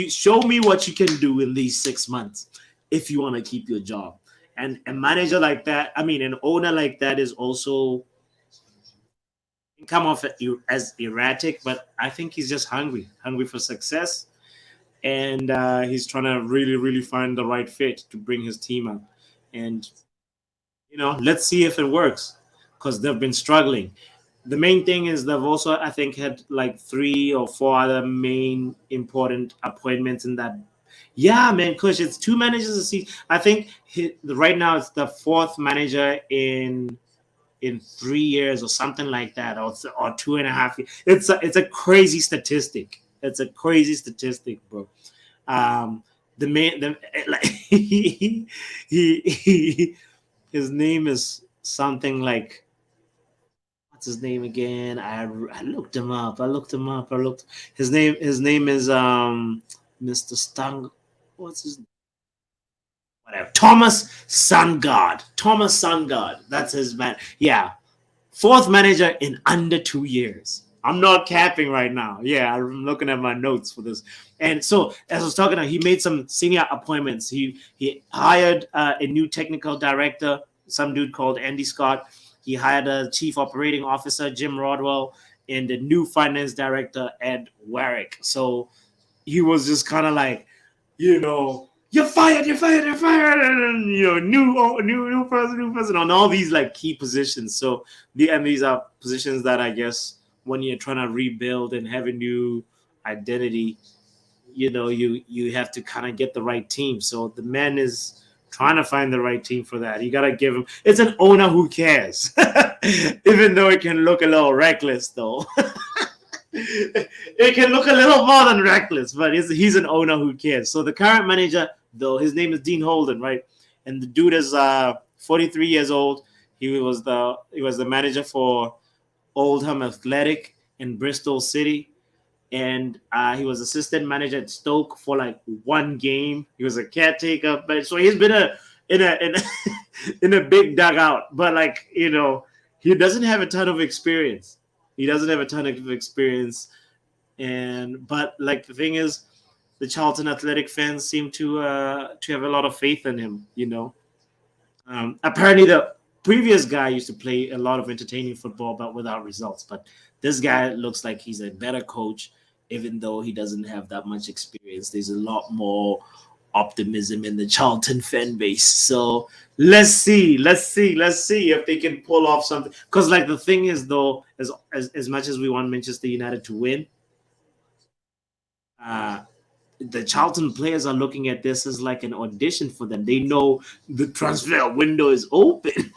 S1: show me what you can do in these 6 months if you want to keep your job." And a manager like that, I mean, an owner like that is also come off as erratic, but I think he's just hungry for success, and he's trying to really, really find the right fit to bring his team up. And let's see if it works because they've been struggling. The main thing is they've also, I think, had like 3 or 4 other main important appointments in that. Yeah, man, Kush, it's 2 managers a season. I think right now it's the 4th manager in 3 years or something like that, or 2.5 years. It's a crazy statistic. It's a crazy statistic, bro. The man, like his name is something like, what's his name again? I looked him up. I looked his name is Mr. Stung. What's his name? Whatever. Thomas Sungard. That's his man. Yeah. 4th manager in under 2 years. I'm not capping right now. Yeah, I'm looking at my notes for this. And so, as I was talking about, he made some senior appointments. He hired a new technical director, some dude called Andy Scott. He hired a chief operating officer, Jim Rodwell, and the new finance director, Ed Warwick. So he was just kind of like, you're fired, you're fired, and new person on all these like key positions. So these are positions that I guess when you're trying to rebuild and have a new identity, you have to kind of get the right team. So the man is trying to find the right team for that. You gotta give him. It's an owner who cares, even though it can look a little reckless, though. It can look a little more than reckless, but he's an owner who cares. So the current manager, though, his name is Dean Holden, right? And the dude is 43 years old. He was the manager for Oldham Athletic in Bristol City, and he was assistant manager at Stoke for like 1 game. He was a caretaker, but so he's been in a in a big dugout, but like he doesn't have a ton of experience. He doesn't have a ton of experience, but like the thing is, the Charlton Athletic fans seem to have a lot of faith in him. Apparently the previous guy used to play a lot of entertaining football, but without results. But this guy looks like he's a better coach, even though he doesn't have that much experience. There's a lot more optimism in the Charlton fan base. So let's see if they can pull off something. Because like the thing is though, as much as we want Manchester United to win, uh, the Charlton players are looking at this as like an audition for them. They know the transfer window is open,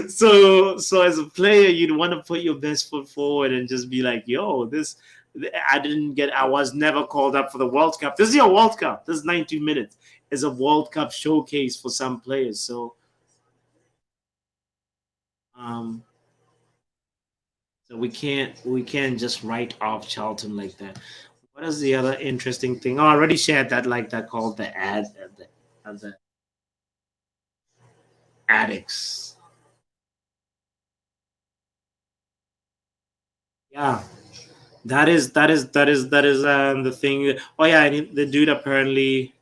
S1: So as a player, you'd want to put your best foot forward and just be like, "Yo, I was never called up for the World Cup. This is your World Cup. This is 90 minutes. Is a World Cup showcase for some players." So, um, so we can't just write off Charlton like that. What is the other interesting thing? Oh, I already shared that, like that called the the addicts. Yeah, that is the thing. Oh yeah, the dude apparently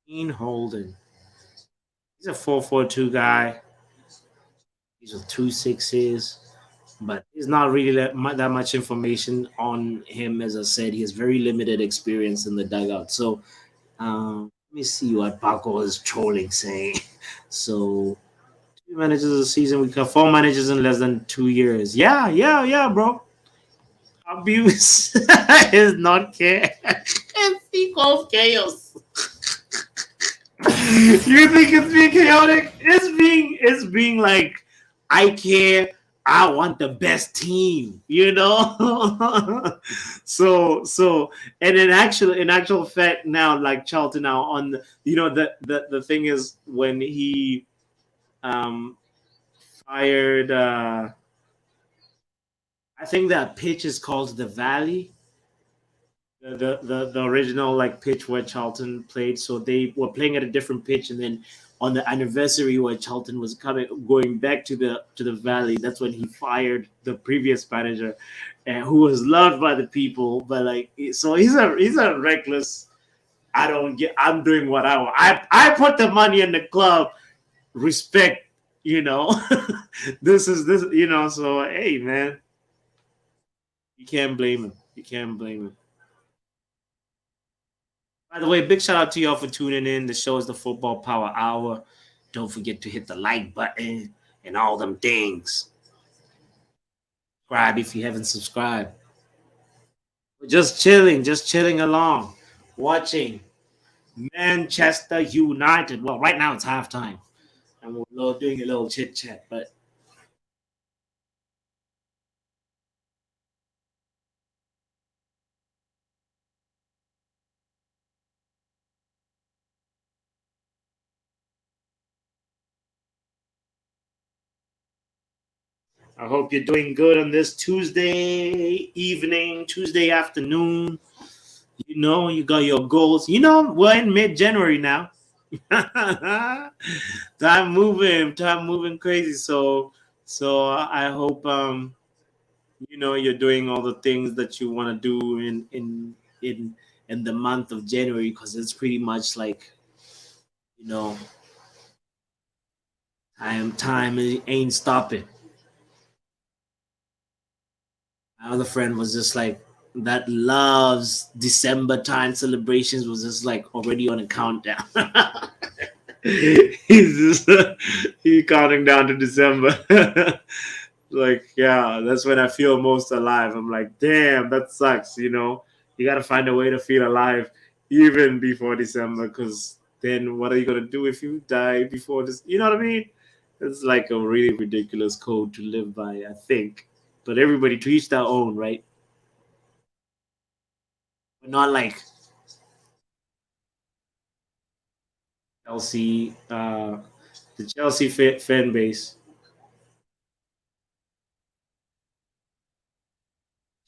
S1: Ian Holden. He's a 4.42 guy. He's with 2.6s, but there's not really that much information on him. As I said, he has very limited experience in the dugout. So let me see what Paco is trolling saying. So 2 managers a season. We got 4 managers in less than 2 years. Yeah, bro. Abuse is not care. It's equals chaos. You think it's being chaotic? It's being like I care. I want the best team, so and in actual fact now, like Charlton now on the thing is when he um fired I think that pitch is called the Valley, the original like pitch where Charlton played. So they were playing at a different pitch, and then on the anniversary where Charlton was going back to the Valley, that's when he fired the previous manager, and who was loved by the people. But like, so he's a reckless. I don't get. I'm doing what I want. I put the money in the club. Respect, you know. This is this, So hey, man, you can't blame him. You can't blame him. By the way, big shout out to y'all for tuning in. The show is the Football Power Hour. Don't forget to hit the like button and all them things. Subscribe if you haven't subscribed. We're just chilling along, watching Manchester United. Well, right now it's halftime, and we're doing a little chit chat. But I hope you're doing good on this Tuesday evening, Tuesday afternoon. You got your goals. We're in mid-January now. time moving crazy. So I hope you're doing all the things that you want to do in the month of January, because it's pretty much like you know time ain't stopping. My other friend was just like that loves December time celebrations, was just like already on a countdown. He's just he's counting down to December. Like, yeah, that's when I feel most alive. I'm like, damn, that sucks. You got to find a way to feel alive even before December, because then what are you gonna do if you die before this? You know what I mean? It's like a really ridiculous code to live by, I think. But everybody to each their own, right? But not like Chelsea, the Chelsea fan base.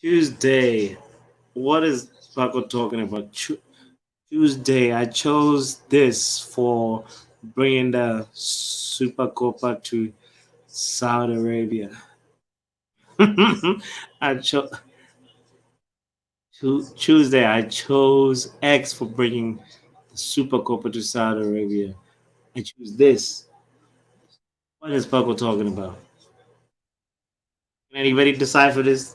S1: Tuesday. What is Paco talking about? Tuesday. I chose this for bringing the Super Copa to Saudi Arabia. I chose Tuesday. I chose X for bringing the Super Copa to Saudi Arabia. I choose this. What is Paco talking about? Can anybody decipher this?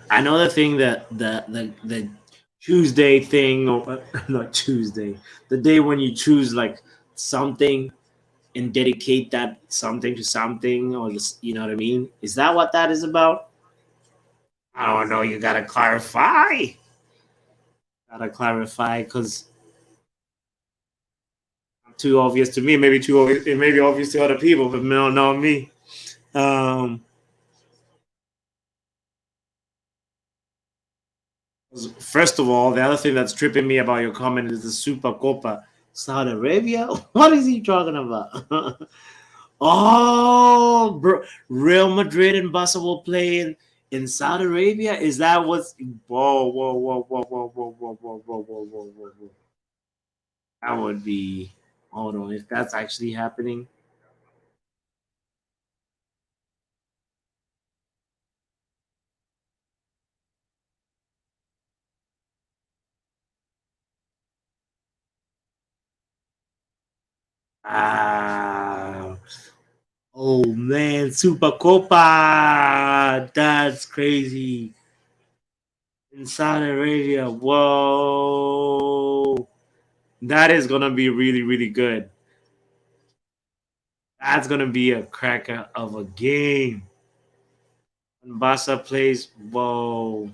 S1: Another thing that the Tuesday thing, or not Tuesday, the day when you choose like something and dedicate that something to something, or just, you know what I mean? Is that what that is about? I don't know. You gotta clarify. Gotta clarify, because too obvious to me. Maybe too obvious. It may be obvious to other people, but no, not me. Um, First of all, the other thing that's tripping me about your comment is the Super Copa. Saudi Arabia? What is he talking about? Oh, bro, Real Madrid and Barca will play in Saudi Arabia. Is that what's whoa whoa whoa whoa whoa whoa whoa whoa whoa whoa whoa whoa whoa? That would be, hold on, if that's actually happening. Ah, oh man, Super Copa. That's crazy. In Saudi Arabia. Whoa. That is gonna be really, really good. That's gonna be a cracker of a game. When Barca plays, whoa.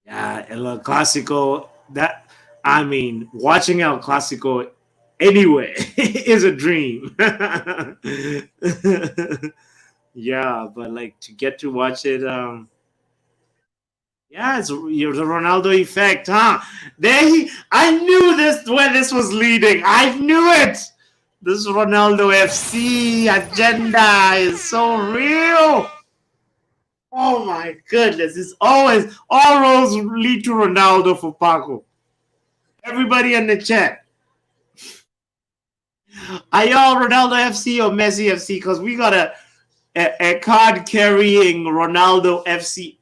S1: Yeah, El Clasico. That, I mean, watching El Clasico anyway is a dream. Yeah, but like to get to watch it, yeah, it's the Ronaldo effect, huh? I knew this where this was leading. I knew it. This Ronaldo FC agenda is so real. Oh my goodness! It's always all roads lead to Ronaldo for Paco. Everybody in the chat, are y'all Ronaldo FC or Messi FC? Because we got a card carrying Ronaldo FC,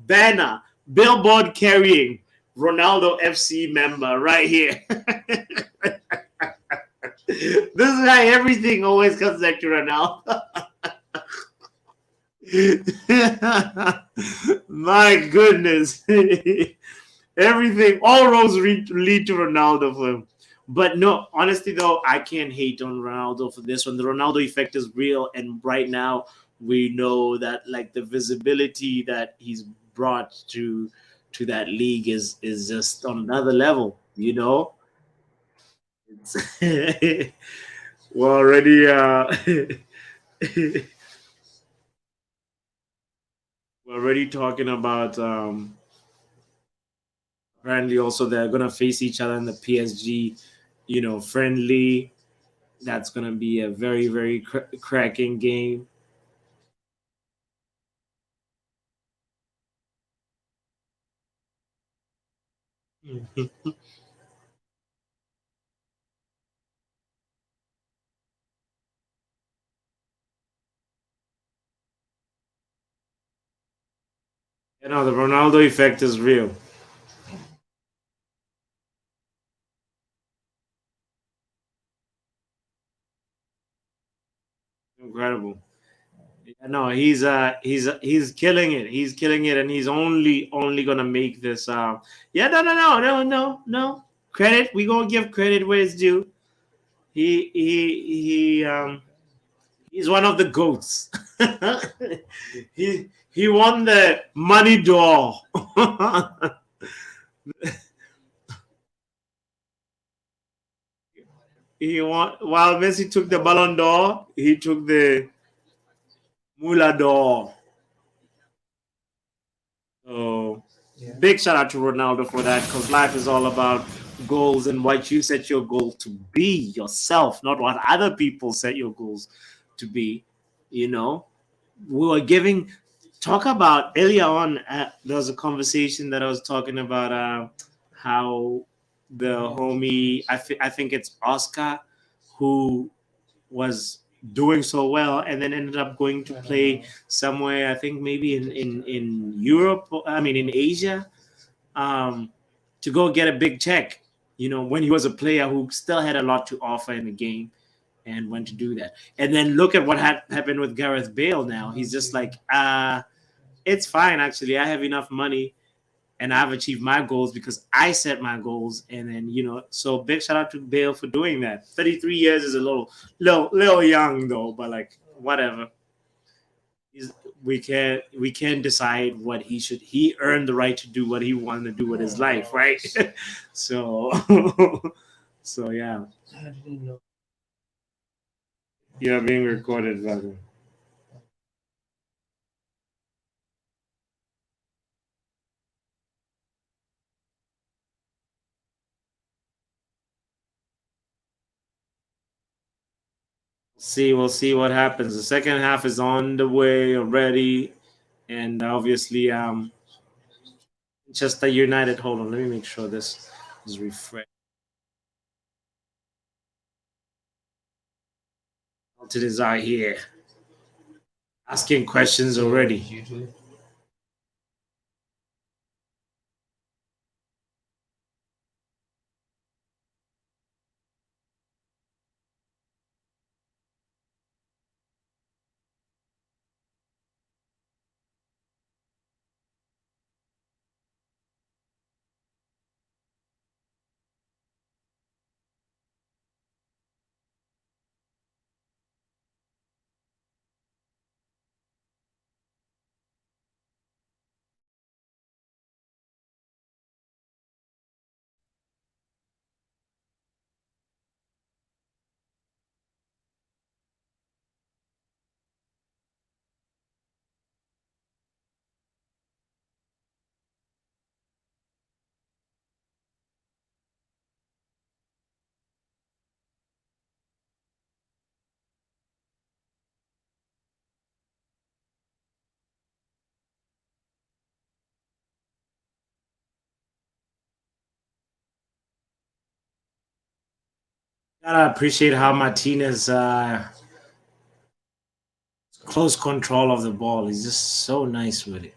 S1: banner, billboard carrying Ronaldo FC member right here. This is why everything always comes back to Ronaldo. My goodness. Everything, all roads lead to Ronaldo for him. But no, honestly though, I can't hate on Ronaldo for this one. The Ronaldo effect is real, and right now we know that like the visibility that he's brought to that league is just on another level. It's we're already we're already talking about apparently also they're gonna face each other in the PSG, friendly. That's gonna be a very very cracking game. The Ronaldo effect is real. Incredible. No, he's killing it. He's killing it, and he's only gonna make this. Yeah, no. Credit. We gonna give credit where it's due. He he's one of the goats. He won the money door. He won while Messi took the Ballon d'Or. He took the Mula d'Or. So
S2: Yeah.
S1: big shout out to Ronaldo for that, because life is all about goals and what you set your goal to be yourself, not what other people set your goals to be. You know, we were giving talk about earlier on. There was a conversation that I was talking about how the homie, I think it's Oscar, who was doing so well and then ended up going to play somewhere, I think maybe in Europe, I mean in Asia, um, to go get a big check, when he was a player who still had a lot to offer in the game and went to do that. And then look at what happened with Gareth Bale now. He's just like, it's fine, actually. I have enough money and I've achieved my goals because I set my goals. And then, so big shout out to Bale for doing that. 33 years is a little young though, but like whatever. He's, we can't decide what he earned the right to do what he wanted to do with his life, right? So so yeah.
S2: I didn't know.
S1: You're being recorded, brother. See, we'll see what happens. The second half is on the way already, and obviously, Manchester United. Hold on, let me make sure this is refreshed. Charlton is out here asking questions already.
S2: You too.
S1: Gotta appreciate how Martinez close control of the ball. He's just so nice with it.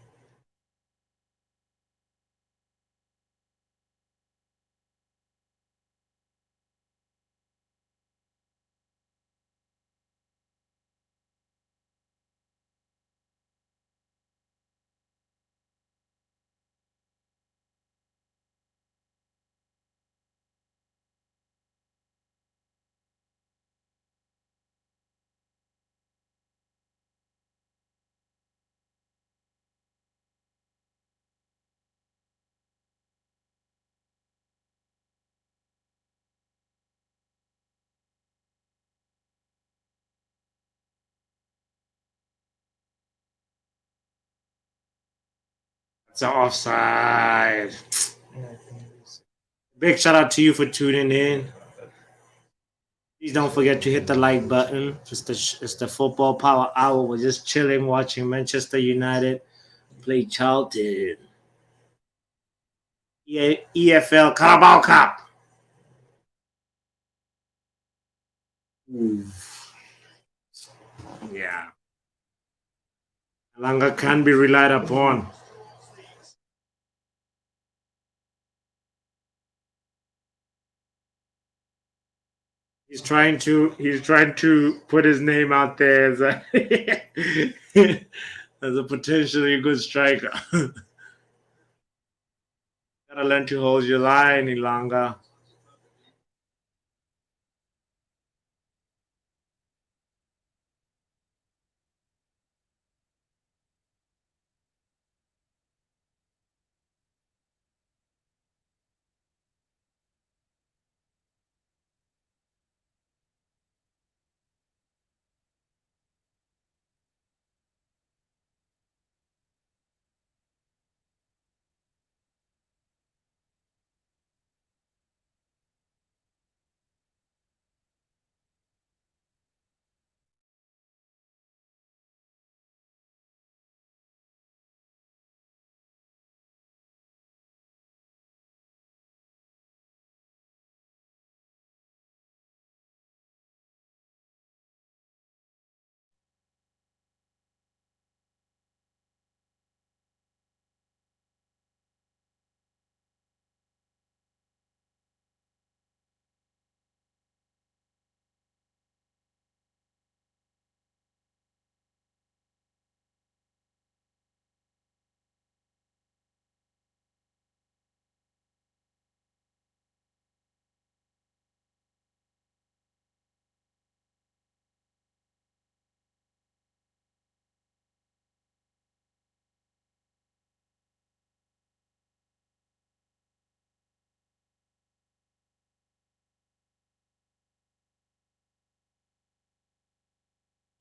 S1: It's an offside. Big shout out to you for tuning in. Please don't forget to hit the like button. It's the Football Power Hour. We're just chilling, watching Manchester United play Charlton. EFL Carabao Cup. Ooh. Yeah. Langa can be relied upon. He's trying to put his name out there as a as a potentially good striker. Gotta learn to hold your line, Ilanga.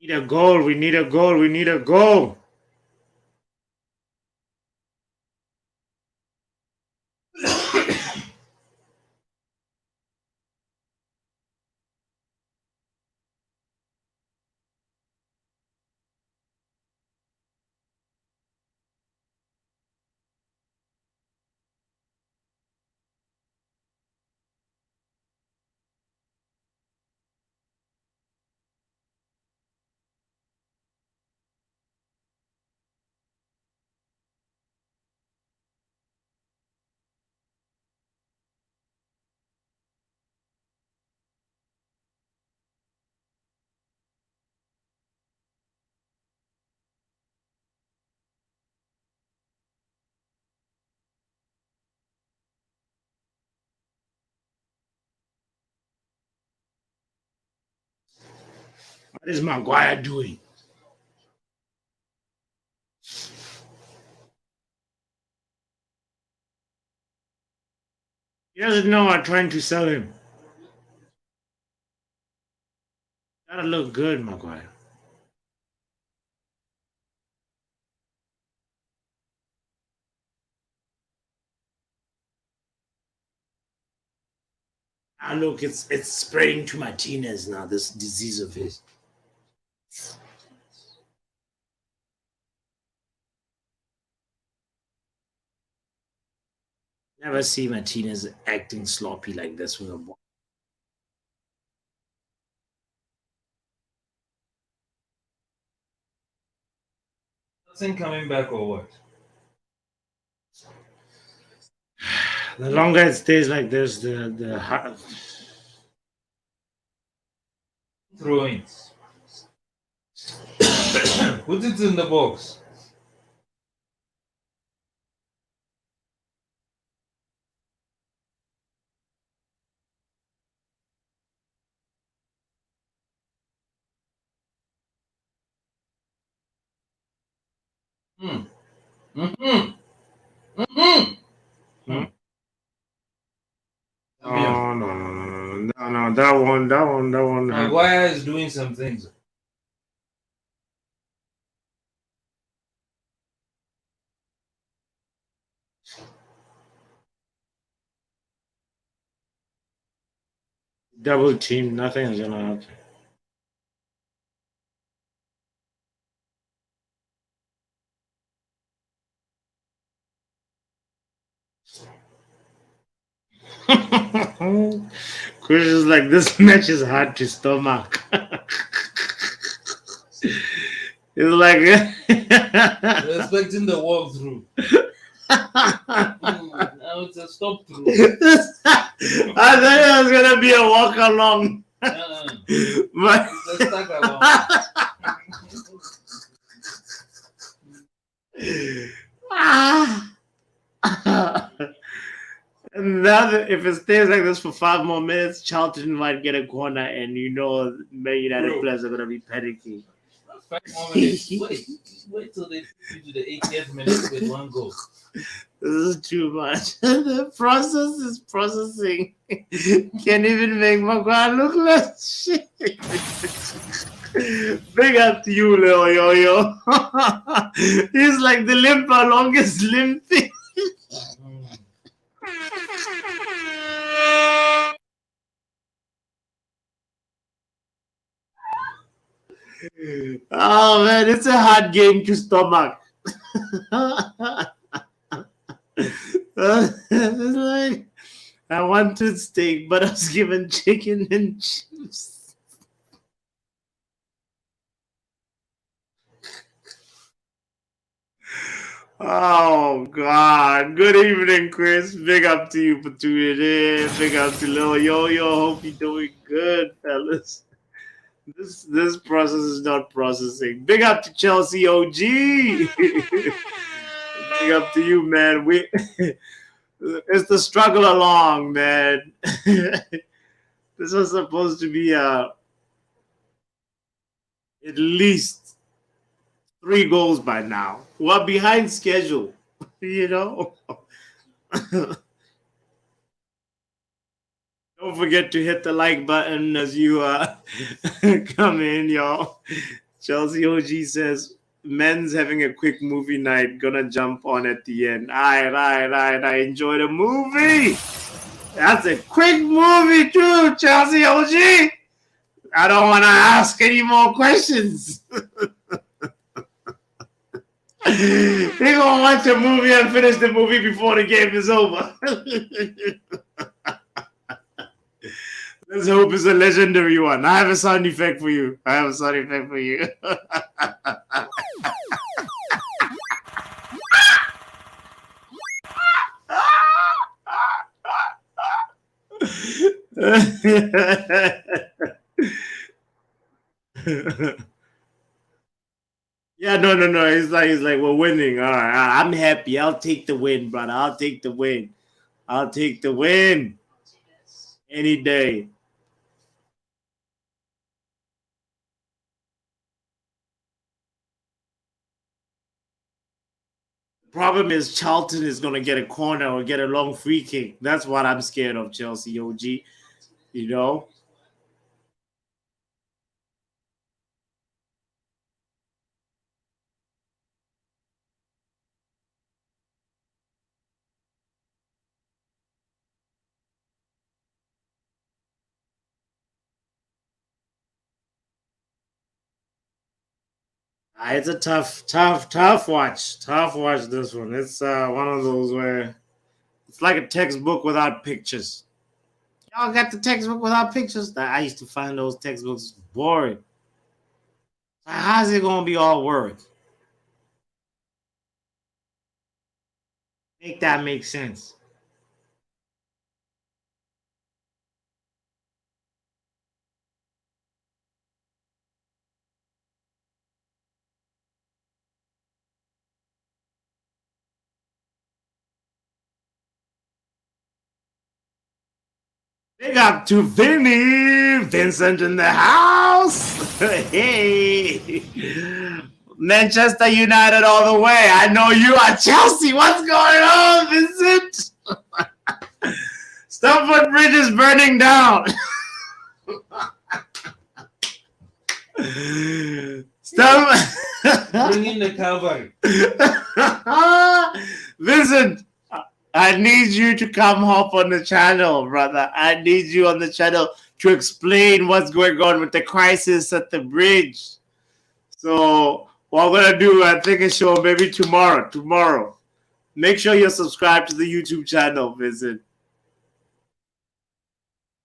S1: Need a goal. We need a goal. We need a goal. What is Maguire doing? He doesn't know I'm trying to sell him. Gotta look good, Maguire. Ah, look, it's spreading to Martinez now, this disease of his. Never see Martinez acting sloppy like this with a ball.
S2: Nothing coming back or what?
S1: The longer it stays like this, the hard.
S2: Throw-ins. Put it in the box. Mm. Mm-hmm. Mm-hmm.
S1: Hmm? Oh no! That one.
S2: Maguire is doing some things.
S1: Double team, nothing is gonna happen. Chris is like, this match is hard to stomach. It's like
S2: They're expecting the walkthrough. Now it's a stop through.
S1: I thought it was gonna be a walk along. But
S2: It's a stuck along.
S1: and now that if it stays like this for 5 more minutes, Charlton might get a corner, and you know, Man United
S2: Bro.
S1: players are gonna be panicking.
S2: 5 more minutes. Wait till they put you to the 80th minute with 1 goal.
S1: This is too much. The process is processing. Can't even make Maguire look like shit. Big up to you, Leo Yo-Yo. He's like the limper, longest limping. Oh man, it's a hard game to stomach. It's like, I wanted steak, but I was given chicken and chips. Oh God! Good evening, Chris. Big up to you for tuning in. Big up to Lil Yo-Yo. Hope you're doing good, fellas. This process is not processing. Big up to Chelsea OG. Big up to you, man. It's the struggle along, man. This was supposed to be at least 3 goals by now. We're behind schedule, you know. Don't forget to hit the like button as you come in, y'all. Chelsea OG says, men's having a quick movie night. Gonna jump on at the end. All right. I enjoy the movie. That's a quick movie too, Chelsea OG. I don't want to ask any more questions. They gonna watch a movie and finish the movie before the game is over. Let's hope it's a legendary one. I have a sound effect for you. Yeah, no. He's like, we're winning. All right, I'm happy. I'll take the win, brother. I'll take the win any day. Problem is Charlton is gonna get a corner or get a long free kick. That's what I'm scared of, Chelsea OG. You know, it's a tough watch. Tough watch this one. It's one of those where it's like a textbook without pictures. Y'all got the textbook without pictures? I used to find those textbooks boring. How's it gonna be all work? Make that make sense. Big up to Vincent in the house. Hey, Manchester United all the way. I know you are Chelsea. What's going on, Vincent? Stamford Bridge is burning down.
S2: Bring in the cavalry.
S1: Vincent, I need you to come hop on the channel, brother. I need you on the channel to explain what's going on with the crisis at the bridge. So what we're gonna do, I think a show maybe tomorrow. Tomorrow. Make sure you're subscribed to the YouTube channel, Vincent.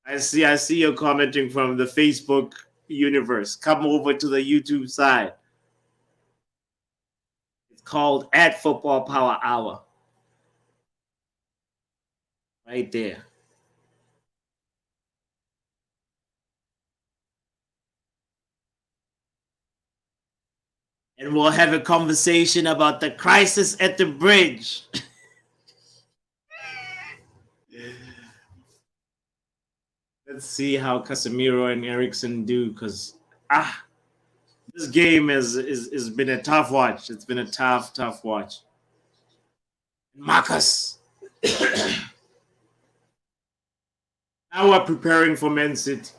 S1: I see you're commenting from the Facebook universe. Come over to the YouTube side. It's called at Football Power Hour. Right there. And we'll have a conversation about the crisis at the bridge. Let's see how Casemiro and Eriksen do, because this game is been a tough watch. It's been a tough watch. Marcus. Now we're preparing for Man City.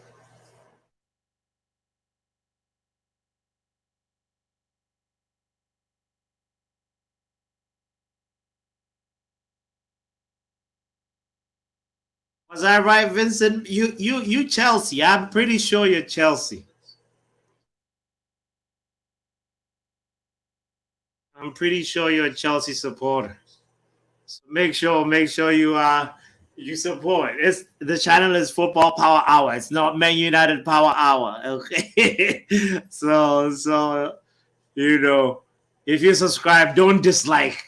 S1: Was I right, Vincent? You Chelsea. I'm pretty sure you're Chelsea. I'm pretty sure you're a Chelsea supporter. So make sure you support. It's the channel is Football Power Hour. It's not Man United Power Hour. Okay. so you know, if you subscribe, don't dislike.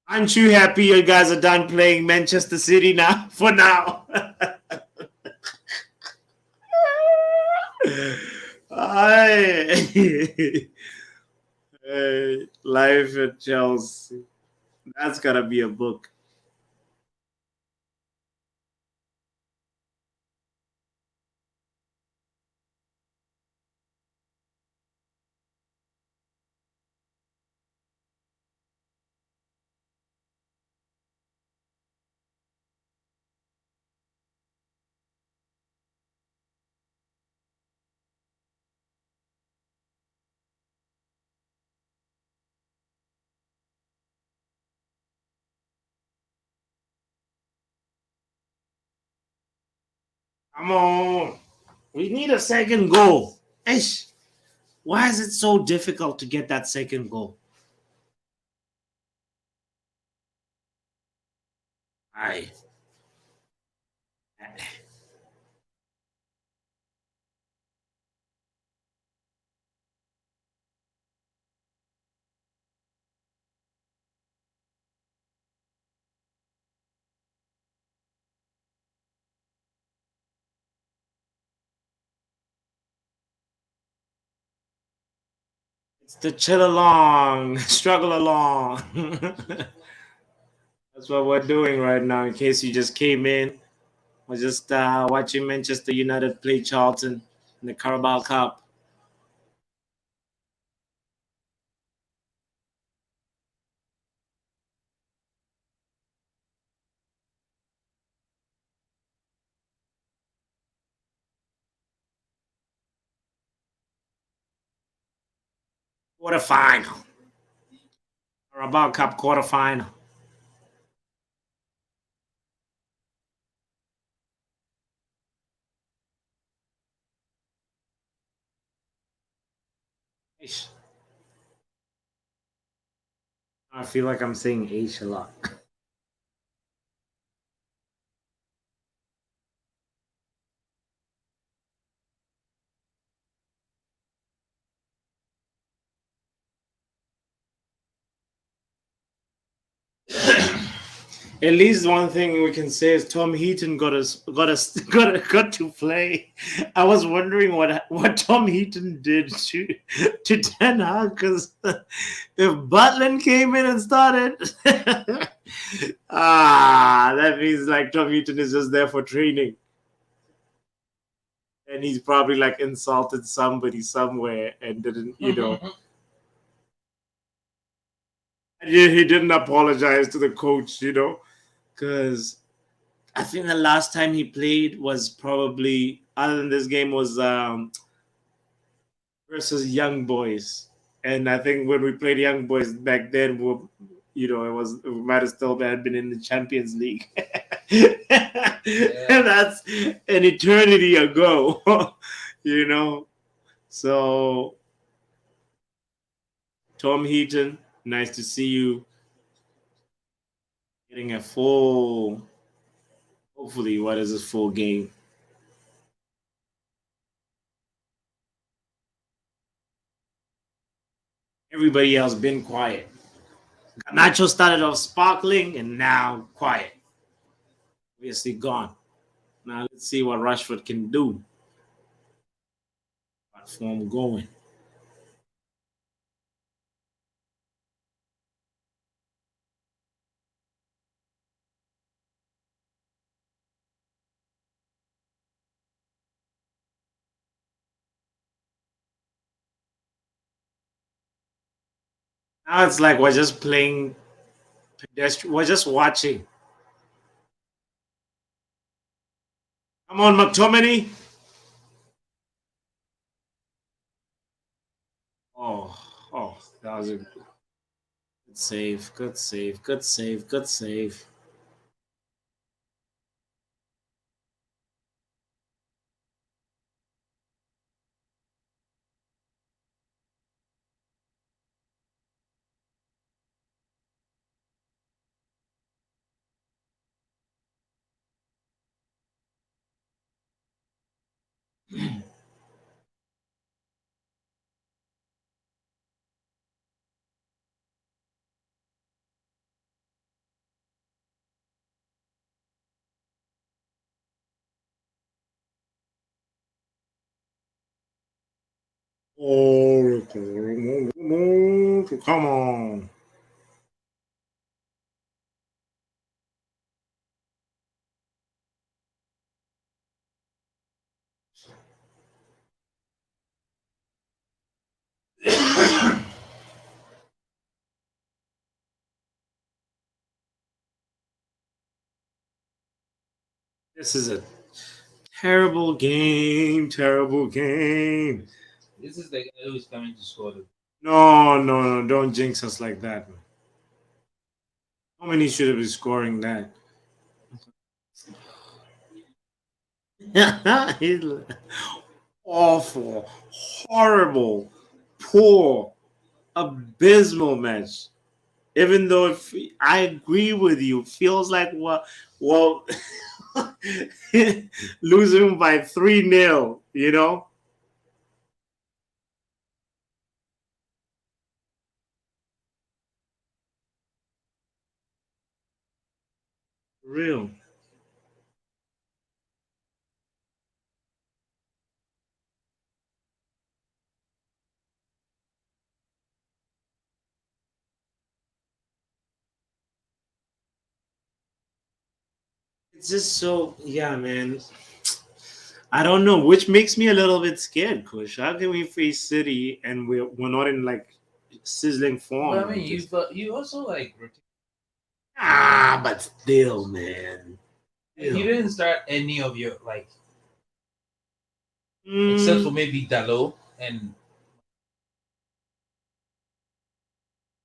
S1: Aren't you happy you guys are done playing Manchester City now? For now. Life at Chelsea. That's gotta be a book. Come on. We need a second goal. Ish. Why is it so difficult to get that second goal? Aye. It's the chill along, struggle along. That's what we're doing right now, in case you just came in. Was just watching Manchester United play Charlton in the Carabao Cup. Quarterfinal. Carabao Cup quarterfinal. Ish. I feel like I'm saying H a lot. At least one thing we can say is Tom Heaton got to play. I was wondering what Tom Heaton did to Ten Hag, because if Butland came in and started, that means like Tom Heaton is just there for training, and he's probably like insulted somebody somewhere and didn't, he didn't apologize to the coach, because I think the last time he played was probably, other than this game, was versus Young Boys. And I think when we played Young Boys back then, we might have still had been in the Champions League. And that's an eternity ago, you know. So, Tom Heaton, nice to see you getting a full, hopefully, what is this full game? Everybody else been quiet. Nacho started off sparkling and now quiet. Obviously gone. Now let's see what Rashford can do. What form going. Now it's like we're just playing pedestrian. We're just watching. Come on, McTominay. Oh, that was a good save. Good save. Good save. Good save. Oh, come on. This is a terrible game. Terrible game.
S2: This is the guy who's coming to score.
S1: No, no, no. Don't jinx us like that, man. How many should have been scoring that? He's awful, horrible, poor, abysmal match. Even though if I agree with you, feels like well losing by 3-0, real. It's just so, yeah, man. I don't know, which makes me a little bit scared, Kush. How can we face City and we're not in like sizzling form
S2: But I
S1: like
S2: mean,
S1: this?
S2: you also like
S1: Ah, but still, man.
S2: you
S1: Still.
S2: didn't start any of your like except for
S1: Mm,
S2: maybe Dalot and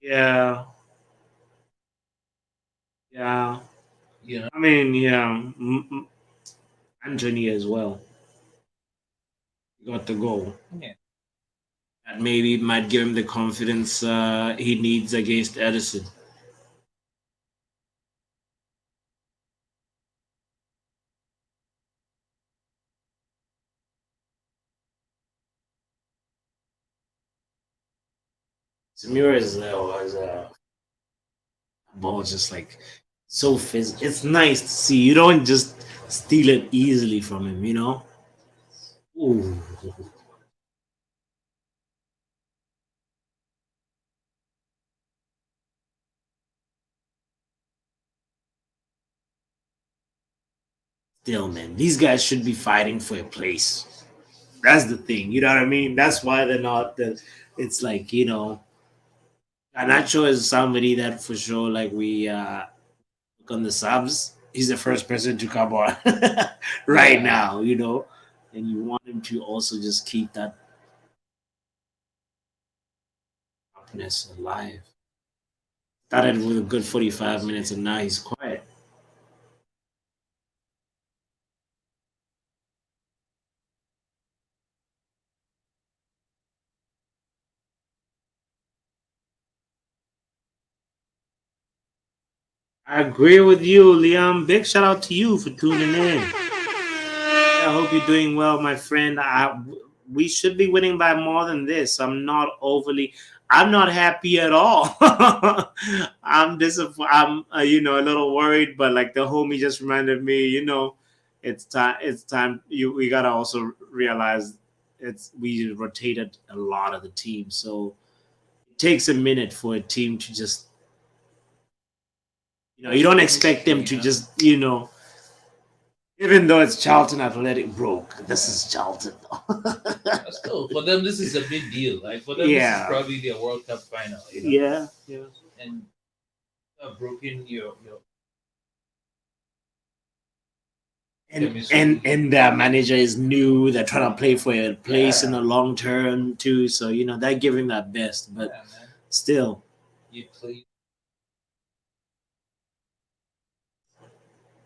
S1: yeah, yeah.
S2: you know.
S1: I mean, yeah. Anthony as well got the goal.
S2: Yeah.
S1: That maybe might give him the confidence he needs against Edison. Samira is was ball just like so physical. It's nice to see. You don't just steal it easily from him, you know. Ooh. Still, man, these guys should be fighting for a place. That's the thing. You know what I mean? That's why they're not. It's like Ganacho is somebody that for sure, like we look on the subs. He's the first person to come on right
S2: Yeah.
S1: now, and you want him to also just keep that happiness alive. Started with a good 45 minutes and now he's quiet. I agree with you, Liam. Big shout out to you for tuning in. I hope you're doing well, my friend. We should be winning by more than this. I'm not happy at all. I'm disappointed. I'm, a little worried, but like the homie just reminded me, it's time. It's time. We gotta also realize we rotated a lot of the team, so it takes a minute for a team to just, you don't expect them to just, even though it's Charlton Athletic broke. This is Charlton.
S2: Still, for them, this is a big deal. Like for them, this is
S1: Yeah.
S2: probably their World Cup final.
S1: Yeah, yeah.
S2: And broken your
S1: And the manager is new. They're trying to play for a place in the long term too. So they're giving that best, but still,
S2: you play.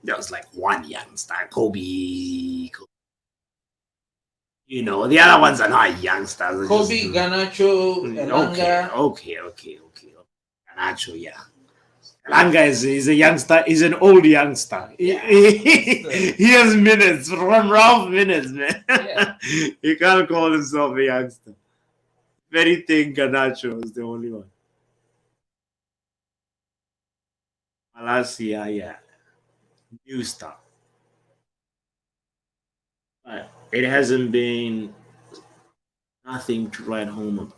S1: there was like one youngster, Kobe. The other ones are not youngsters.
S2: Kobe, Ganacho,
S1: Okay,
S2: Elanga.
S1: okay. Ganacho, yeah. Langa is a youngster. He's an old youngster.
S2: Yeah.
S1: He has minutes, from Ralph minutes, man.
S2: Yeah.
S1: He can't call himself a youngster. If anything, Ganacho is the only one. Malasia, yeah. New star. But it hasn't been nothing to write home about.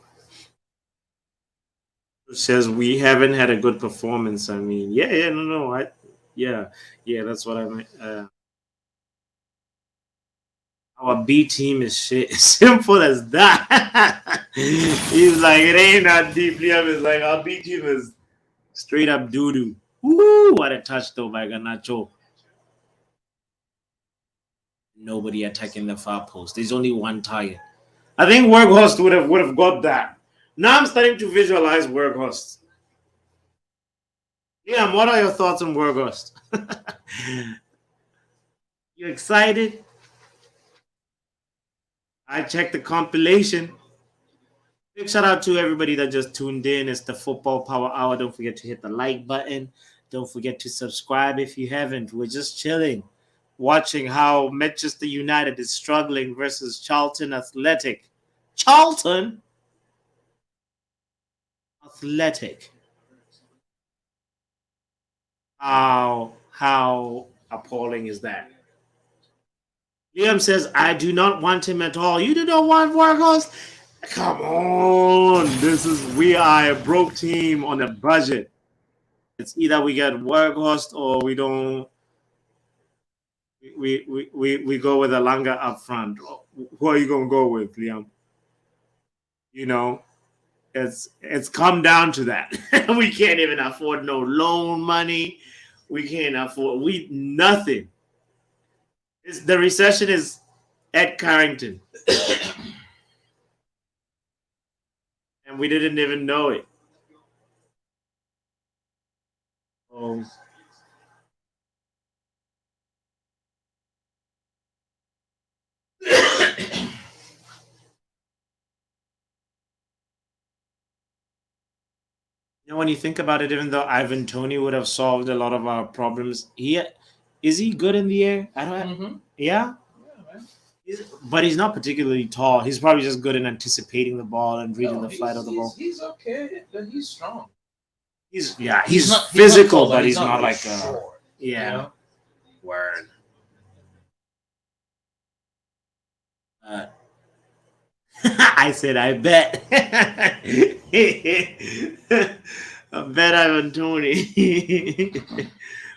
S1: It says we haven't had a good performance. I mean, yeah, no. Yeah, that's what I meant. Our B team is shit. Simple as that. He's like, it ain't that deep. Liam is like, our B team is straight up doo doo. Woo! What a touch though by Ganacho. Nobody attacking the far post. There's only one target. I think Workhorst would have got that. Now I'm starting to visualize Workhorst. Yeah, what are your thoughts on Workhorst? You excited? I checked the compilation. Big shout out to everybody that just tuned in. It's the Football Power Hour. Don't forget to hit the like button. Don't forget to subscribe if you haven't. We're just chilling, watching how Manchester United is struggling versus Charlton Athletic. Charlton Athletic. How appalling is that? Liam says, I do not want him at all. You do not want Vargas? Come on. We are a broke team on a budget. It's either we get Workhorst or we don't. we go with Alanga up front. Who are you gonna go with, Liam? You know, it's come down to that. We can't even afford no loan money. We can't afford we nothing. The recession is at Carrington, and we didn't even know it. Oh, when you think about it, even though Ivan Tony would have solved a lot of our problems, is he good in the air? I don't.
S2: Mm-hmm.
S1: Yeah,
S2: Yeah, man.
S1: but he's not particularly tall. He's probably just good in anticipating the ball and reading
S2: No,
S1: the flight of the ball.
S2: he's okay, but he's strong.
S1: He's
S2: not
S1: physical,
S2: tall,
S1: but he's not
S2: really
S1: like
S2: short.
S1: yeah.
S2: You know?
S1: Word. I said, I bet. I bet Ivan Tony.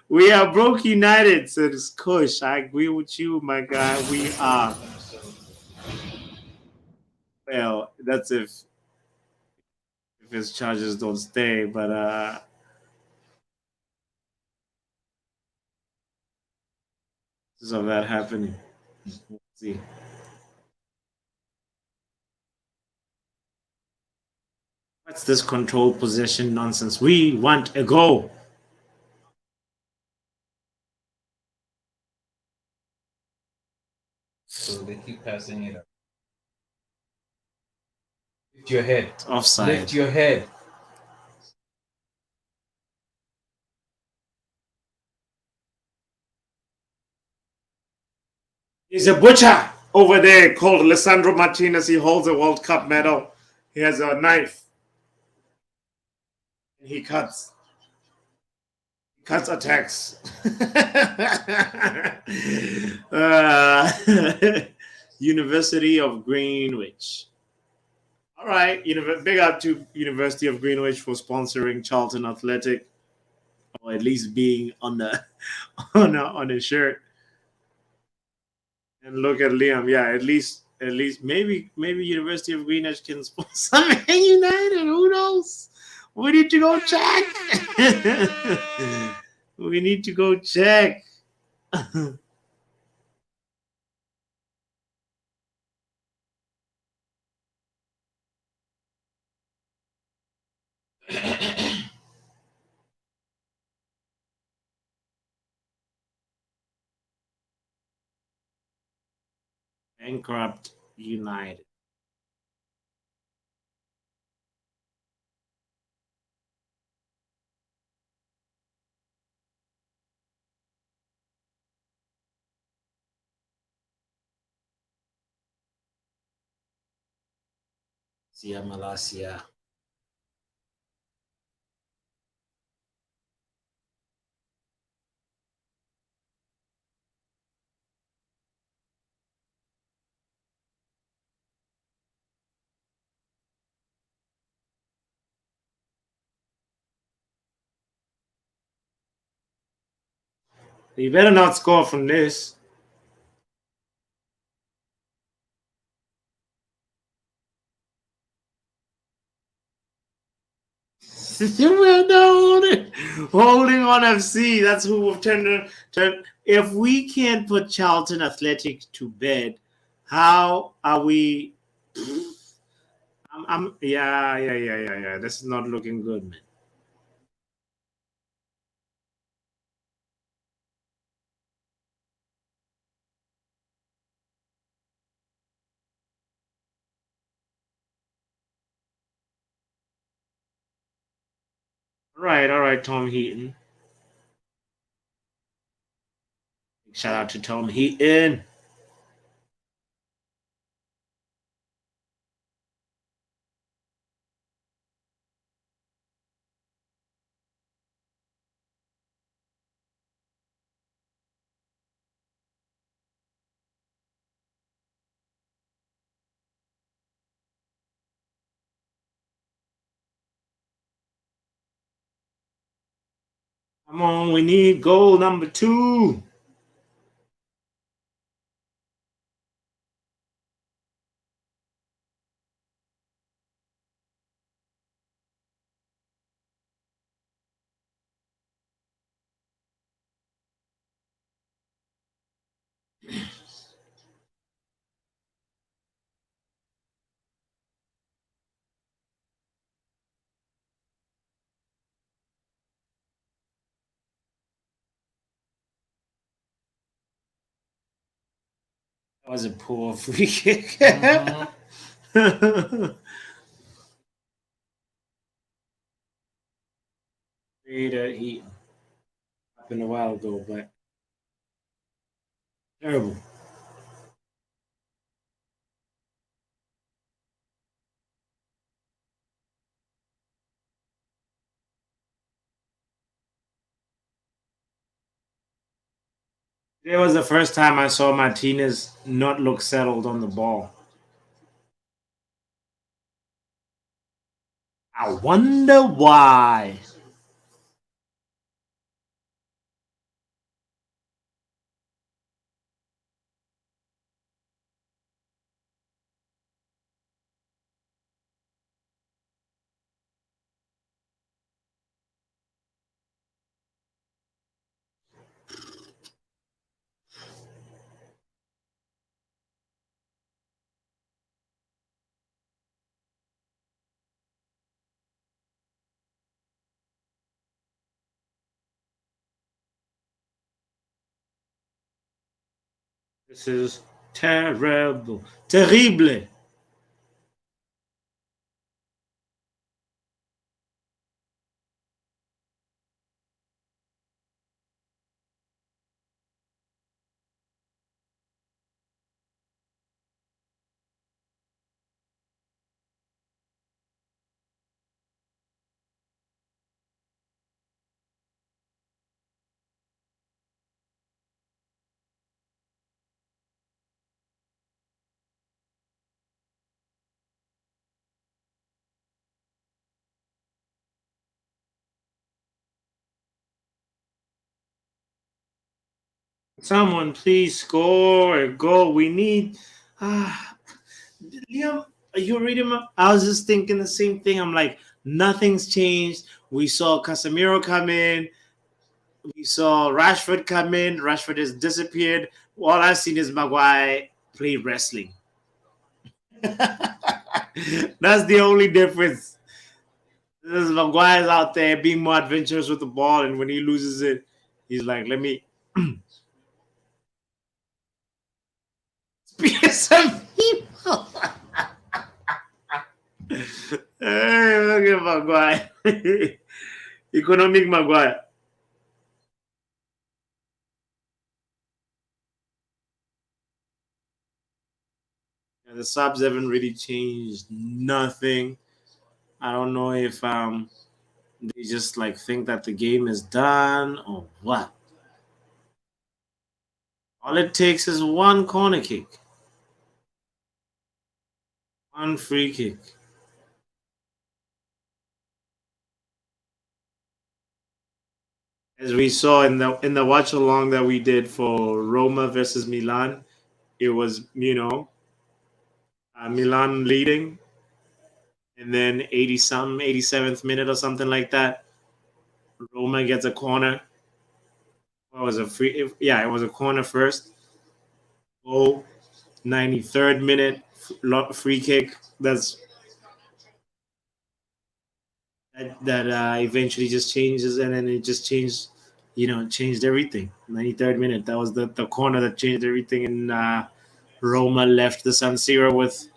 S1: We are broke united, says Kush. I agree with you, my guy. We are. Well, that's if his charges don't stay, but this of that happening. Let's see. What's this control possession nonsense? We want a goal.
S2: So they keep passing it up. Lift your head.
S1: It's offside.
S2: Lift your head.
S1: He's a butcher over there called Alessandro Martinez. He holds a World Cup medal. He has a knife. He cuts. He cuts attacks. Uh, University of Greenwich. All right. Big up to University of Greenwich for sponsoring Charlton Athletic, or at least being on the on a shirt. And look at Liam. Yeah, at least maybe University of Greenwich can sponsor Man United. Who knows? We need to go check. We need to go check. Bankrupt United. Sia Malasia. You better not score from this. We're holding on FC. That's who we've turned to. If we can't put Charlton Athletic to bed, how are we? Yeah. This is not looking good, man. All right, Tom Heaton. Shout out to Tom Heaton. Come on, we need goal number 2. was a poor free kick.
S2: Mhm.
S1: He happened a while ago, but terrible. It was the first time I saw Martinez not look settled on the ball. I wonder why. This is terrible. Terrible. Someone please score a goal. We need. Ah, Liam, are you reading my? I was just thinking the same thing. I'm like, nothing's changed. We saw Casemiro come in. We saw Rashford come in. Rashford has disappeared. All I've seen is Maguire play wrestling. That's the only difference. This is Maguire's out there being more adventurous with the ball, and when he loses it, he's like, "Let me spear some people." Hey, look at Maguire. Economic Maguire. Yeah, the subs haven't really changed nothing. I don't know if they just like think that the game is done or what. All it takes is one corner kick, one free kick. As we saw in the watch along that we did for Roma versus Milan, it was Milan leading, and then 80 something, 87th minute or something like that, Roma gets a corner. What was a free? Yeah, it was a corner first. Oh, 93rd minute free kick. That eventually just changes, and then it just changed. Changed everything. 93rd minute. That was the corner that changed everything, and Roma left the San Siro with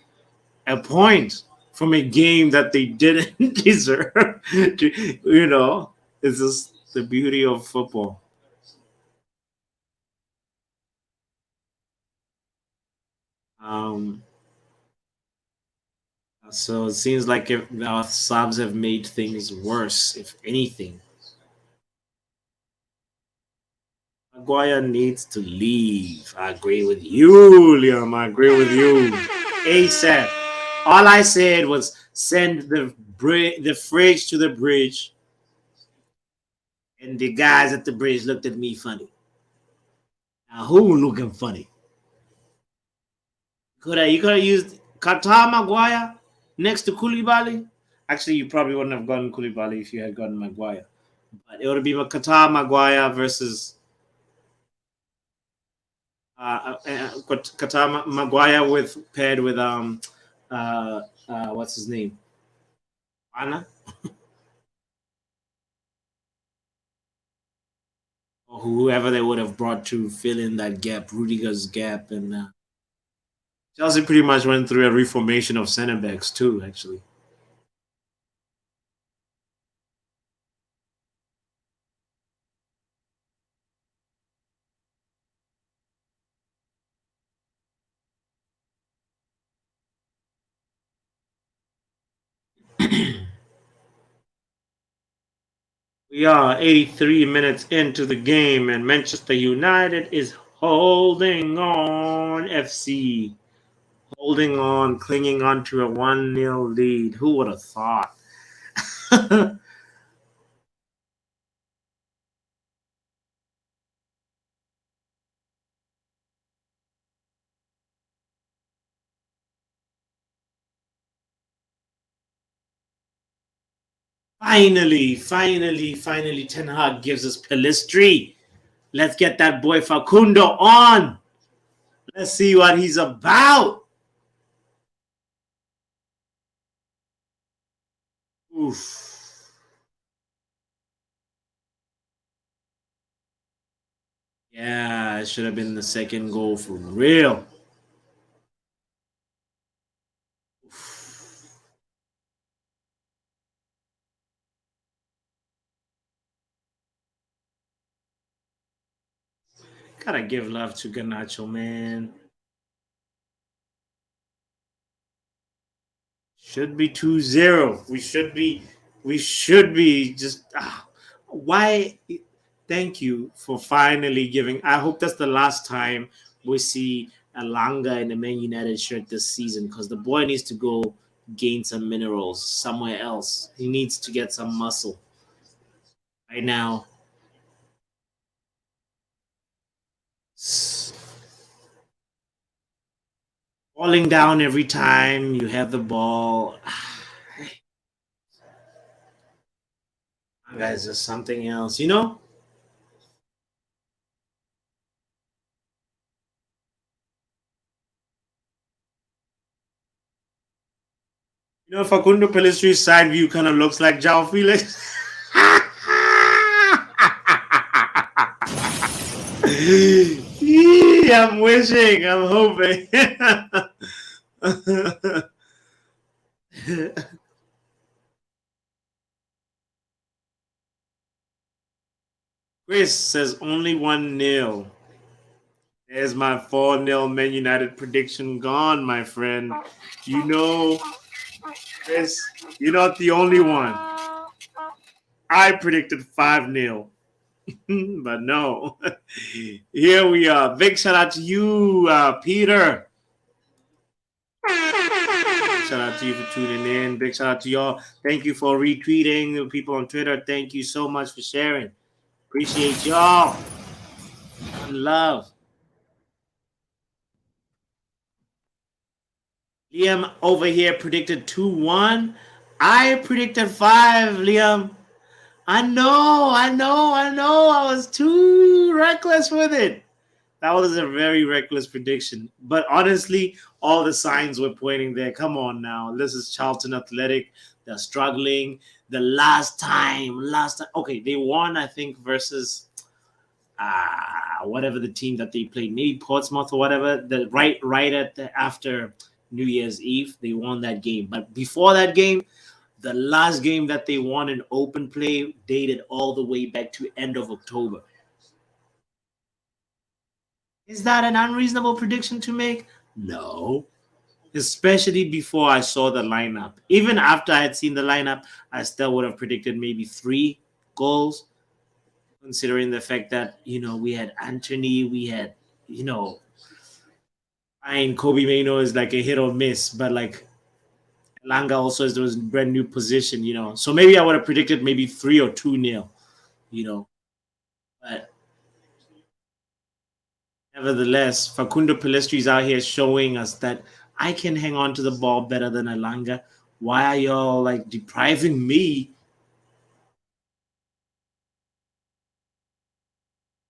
S1: a point from a game that they didn't deserve. It's just the beauty of football. Um, so it seems like if our subs have made things worse, if anything. Maguire needs to leave. I agree with you, Liam. I agree with you. ASAP. All I said was send the fridge to the bridge, and the guys at the bridge looked at me funny. Now, who looking funny? You could have used Qatar Maguire next to Koulibaly. Actually, you probably wouldn't have gotten Koulibaly if you had gotten Maguire. But it would be Qatar Maguire versus Qatar Maguire with paired with what's his name, Anna, or whoever they would have brought to fill in that gap, Rudiger's gap, and Chelsea pretty much went through a reformation of center backs too, actually. We are 83 minutes into the game, and Manchester United is holding on. FC holding on, clinging on to a 1-0 lead. Who would have thought? Finally, Ten Hag gives us Pelistri. Let's get that boy Facundo on. Let's see what he's about. Oof. Yeah, it should have been the second goal for real. Oof. Gotta give love to Garnacho, man. Should be 2-0. We should be just why thank you for finally giving. I hope that's the last time we see Alanga in the Man United shirt this season because the boy needs to go gain some minerals somewhere else. He needs to get some muscle right now. Falling down every time you have the ball. Guys, just something else, you know? You know, Facundo Pellistri's side view kind of looks like Jao Felix. I'm wishing, I'm hoping. Chris says only 1-0. There's my 4-0 Man United prediction gone, my friend. You know, Chris, you're not the only one. I predicted 5-0. But no. Here we are. Big shout out to you, Peter. Shout out to you for tuning in. Big shout out to y'all. Thank you for retweeting. The people on Twitter, thank you so much for sharing. Appreciate y'all. Love. Liam over here predicted 2-1. I predicted 5, Liam. I know. I was too reckless with it. That was a very reckless prediction. But honestly, all the signs were pointing there. Come on now. This is Charlton Athletic. They're struggling. The last time. Okay, they won, I think, versus whatever the team that they played, maybe Portsmouth or whatever. The right at after New Year's Eve, they won that game. But before that game, the last game that they won in open play dated all the way back to end of October. Is that an unreasonable prediction to make? No. Especially before I saw the lineup. Even after I had seen the lineup, I still would have predicted maybe 3 goals, considering the fact that, we had Anthony, we had, Kobe Mano is like a hit or miss, but like Langa also is those brand new position. So maybe I would have predicted maybe 3 or 2-0, But nevertheless, Facundo Pelistri is out here showing us that I can hang on to the ball better than Alanga. Why are y'all like depriving me?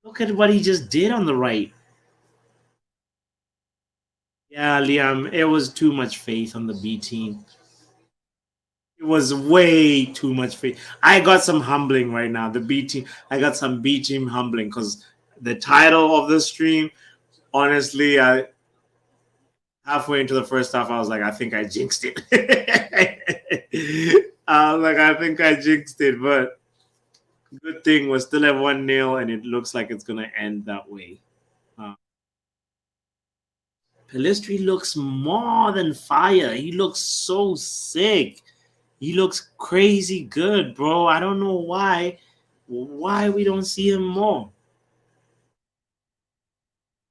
S1: Look at what he just did on the right. Yeah, Liam, it was too much faith on the B team. It was way too much faith. I got some humbling right now. The B team, I got some B team humbling because the title of the stream, honestly, halfway into the first half, I was like, I think I jinxed it. I was like, I think I jinxed it, but good thing we're still at 1-0, and it looks like it's gonna end that way. Pelistri looks more than fire. He looks so sick. He looks crazy good, bro. I don't know why we don't see him more.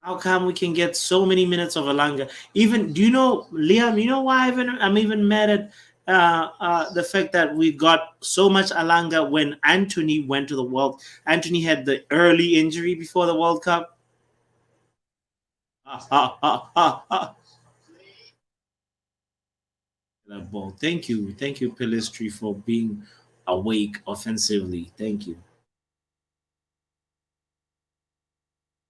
S1: How come we can get so many minutes of Alanga? Even, do you know, Liam? You know why I'm even mad at the fact that we got so much Alanga when Anthony went to the World. Anthony had the early injury before the World Cup. That ball. Thank you, Pelistri, for being awake offensively. Thank you.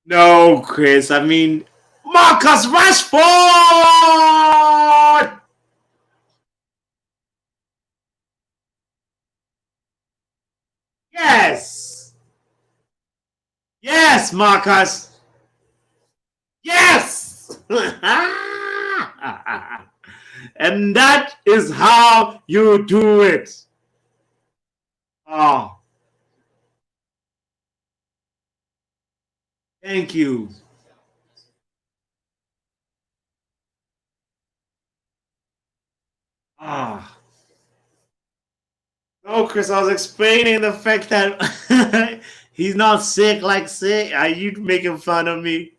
S1: No, Chris. I mean, Marcus Rashford. Yes. Yes, Marcus. Yes. And that is how you do it. Oh, thank you. Ah. No, Chris, I was explaining the fact that he's not sick like sick. Are you making fun of me?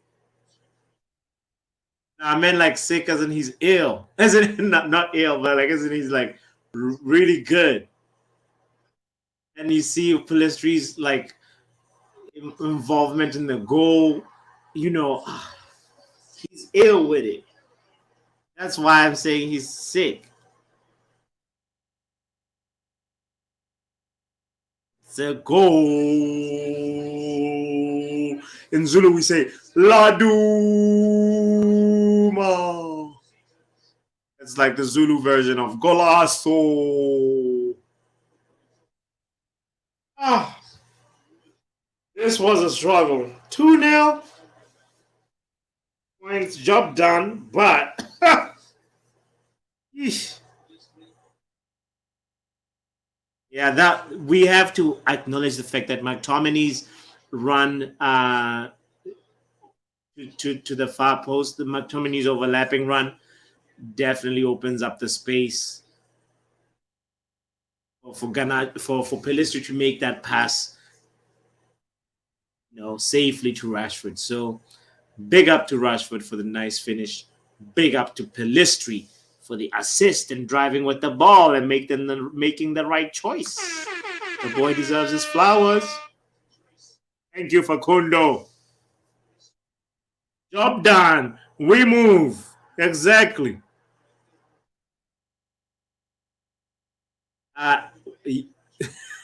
S1: No, I meant like sick as in he's ill. As in not ill, but like as in he's like really good. And you see Palestri's like involvement in the goal, you know, he's ill with it. That's why I'm saying he's sick. It's a goal. In Zulu, we say Laduma. It's like the Zulu version of Golasso. Ah, this was a struggle. 2-0. Points, job done, but yeah, that we have to acknowledge the fact that McTominay's run to the far post, the McTominay's overlapping run, definitely opens up the space for Ghana for Pelistri to make that pass, safely to Rashford. So big up to Rashford for the nice finish. Big up to Pelistri for the assist and driving with the ball and making the right choice. The boy deserves his flowers. Thank you, Facundo. Job done. We move. Exactly.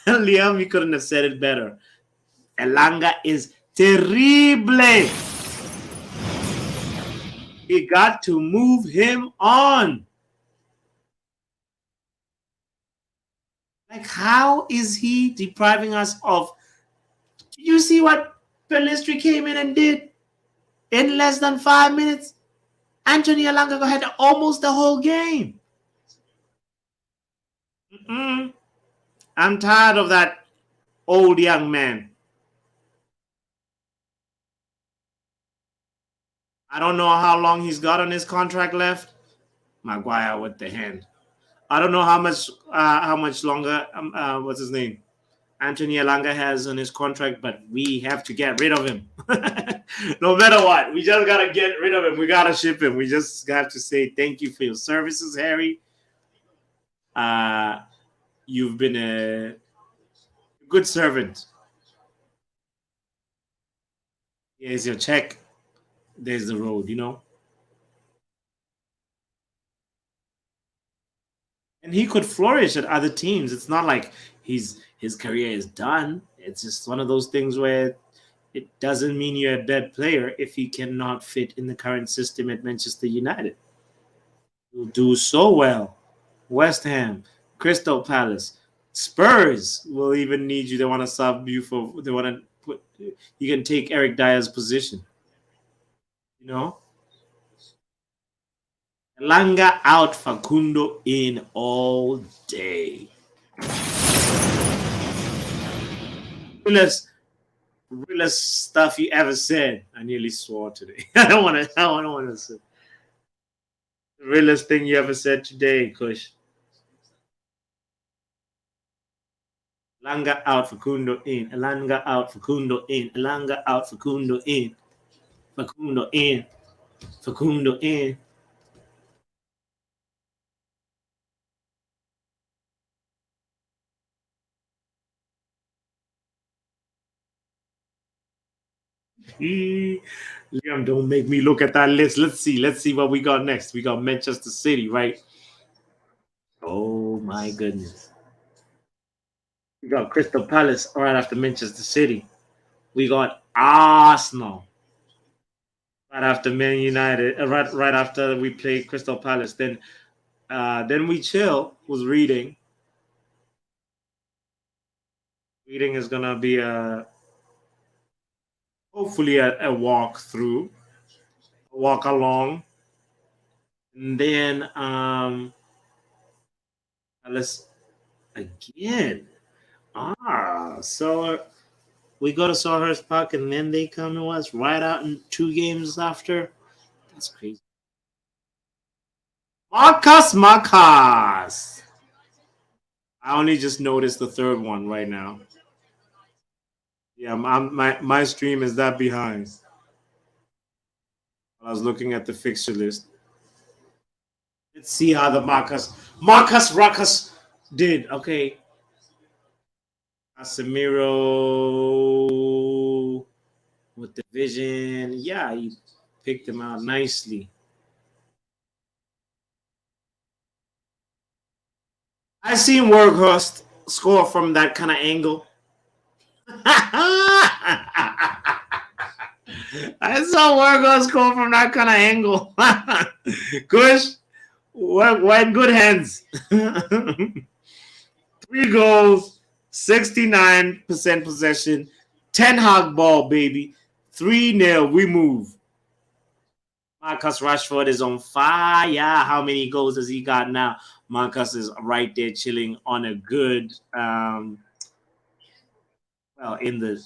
S1: Liam, you couldn't have said it better. Elanga is terrible. We got to move him on. Like, how is he depriving us of? You see what Pelistri came in and did in less than 5 minutes? Anthony Elanga had almost the whole game. I'm tired of that old young man. I don't know how long he's got on his contract left. Maguire with the hand. I don't know how much longer. What's his name? Anthony Elanga has on his contract, but we have to get rid of him. No matter what, we just gotta get rid of him. We gotta ship him. We just have to say thank you for your services, Harry. You've been a good servant. Here's your check. There's the road, And he could flourish at other teams. It's not like his career is done. It's just one of those things where it doesn't mean you're a bad player if he cannot fit in the current system at Manchester United. You'll do so well. West Ham, Crystal Palace, Spurs will even need you. They want to sub you for. They want to put. You can take Eric Dyer's position. Elanga out, Facundo in all day. Realest stuff you ever said. I nearly swore today. I don't want to say. The realest thing you ever said today, Kush. Elanga out, Facundo in. Elanga out, Facundo in. Elanga out, Facundo in. Facundo in. Facundo in. Liam, don't make me look at that list. Let's see. Let's see what we got next. We got Manchester City, right? Oh my goodness. We got Crystal Palace right after Manchester City. We got Arsenal right after Man United. Right after we played Crystal Palace. Then we chill. Was reading. Reading is gonna be hopefully a walk through, a walk along, and then let's again. So we go to Sawhurst Park and then they come to us right out in 2 games after. That's crazy. Marcus. I only just noticed the third one right now. Yeah, my stream is that behind. I was looking at the fixture list. Let's see how the Marcus Ruckus did. Okay. Casemiro with the vision. Yeah, he picked him out nicely. I seen Workhorst score from that kind of angle. I saw Workhorst score from that kind of angle. Kush, we're in good hands. 3 goals, 69% possession, 10 hog ball, baby. 3-0, we move. Marcus Rashford is on fire. How many goals has he got now? Marcus is right there chilling on a good in the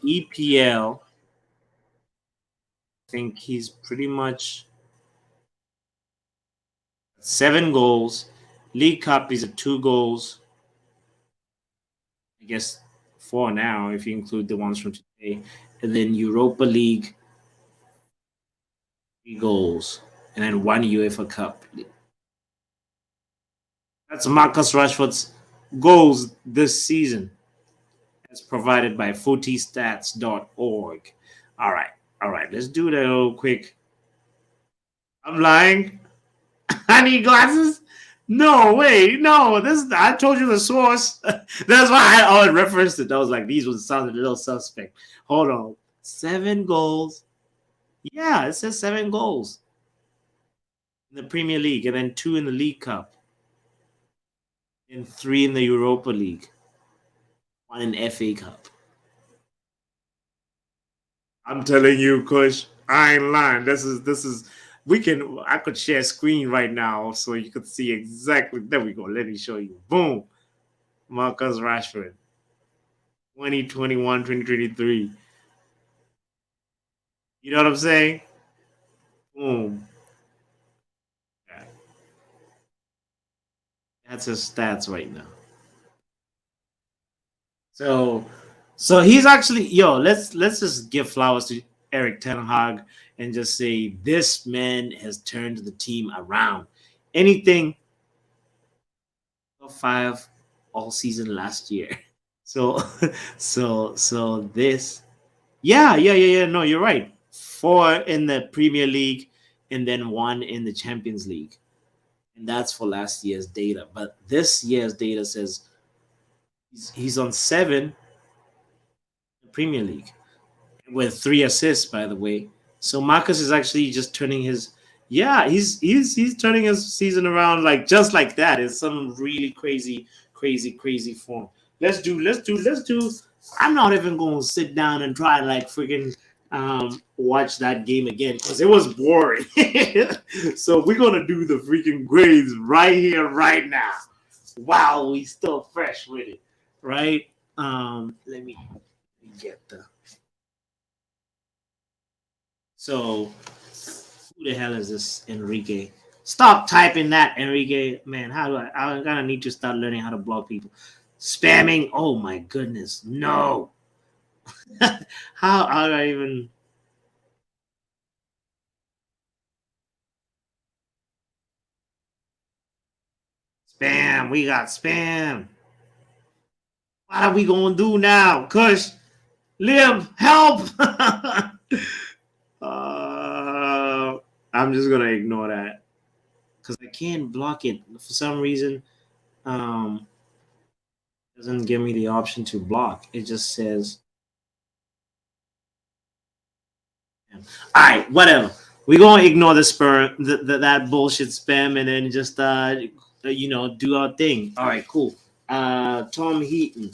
S1: EPL. I think he's pretty much 7 goals. League Cup he's at 2 goals. I guess 4 now if you include the ones from today. And then Europa League 3 goals. And then 1 UEFA Cup. That's Marcus Rashford's goals this season, as provided by footystats.org. All right, let's do that real quick. I'm lying. I need glasses. No, wait, no. I told you the source. That's why I referenced it. I was like, these ones sounded a little suspect. Hold on. 7 goals. Yeah, it says 7 goals in the Premier League, and then 2 in the League Cup. And 3 in the Europa League, 1 in FA Cup. I'm telling you, Kush, I ain't lying. This is. I could share screen right now so you could see exactly. There we go. Let me show you. Boom, Marcus Rashford, 2021, 2023. You know what I'm saying? Boom. That's his stats right now. So he's actually let's just give flowers to Erik ten Hag and just say this man has turned the team around. Anything 5 all season last year. So this yeah. No, you're right. 4 in the Premier League and then 1 in the Champions League. And that's for last year's data. But this year's data says he's on 7 in the Premier League with 3 assists, by the way. So Marcus is actually just turning his he's turning his season around like just like that. It's some really crazy form. Let's do. I'm not even gonna sit down and try like freaking. watch that game again because it was boring. So we're gonna do the freaking grades right here, right now. Wow, we still fresh with it, right? Let me get the. So who the hell is this Enrique? Stop typing that, Enrique. Man, how do I'm gonna need to start learning how to block people. Spamming. Oh my goodness, no. How do I even? Spam. We got spam. What are we gonna do now? Kush, Liam, help! I'm just gonna ignore that because I can't block it for some reason. It doesn't give me the option to block. It just says, "All right, whatever. We're gonna ignore the spur, that bullshit spam, and then just do our thing. All right, cool. Tom Heaton.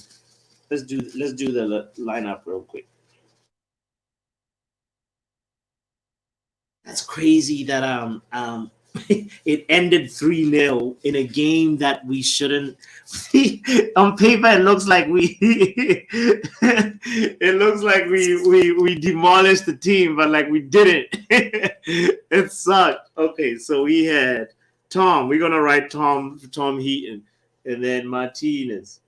S1: Let's do the lineup real quick. That's crazy that it ended 3-0 in a game that we shouldn't. On paper it looks like we it looks like we demolished the team, but like we didn't. It sucked. Okay, so we had Tom. We're gonna write Tom Heaton, and then Martinez.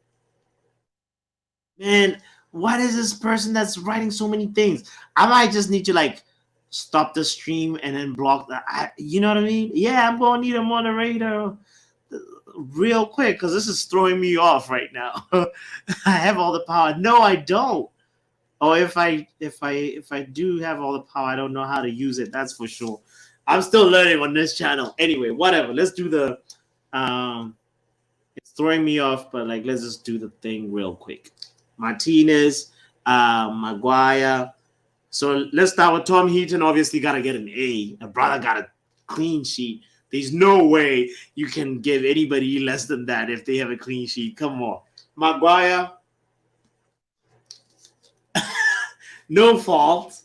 S1: Man, what is this person that's writing so many things? I might just need to like stop the stream and then block that. You know what I mean? Yeah, I'm gonna need a moderator real quick because this is throwing me off right now. I have all the power. No, I don't. Or if I do have all the power, I don't know how to use it. That's for sure. I'm still learning on this channel. Anyway, whatever. Let's do the. It's throwing me off, but like let's just do the thing real quick. Martinez, Maguire. So let's start with Tom Heaton. Obviously, got to get an A. A brother got a clean sheet. There's no way you can give anybody less than that if they have a clean sheet. Come on. Maguire, no fault.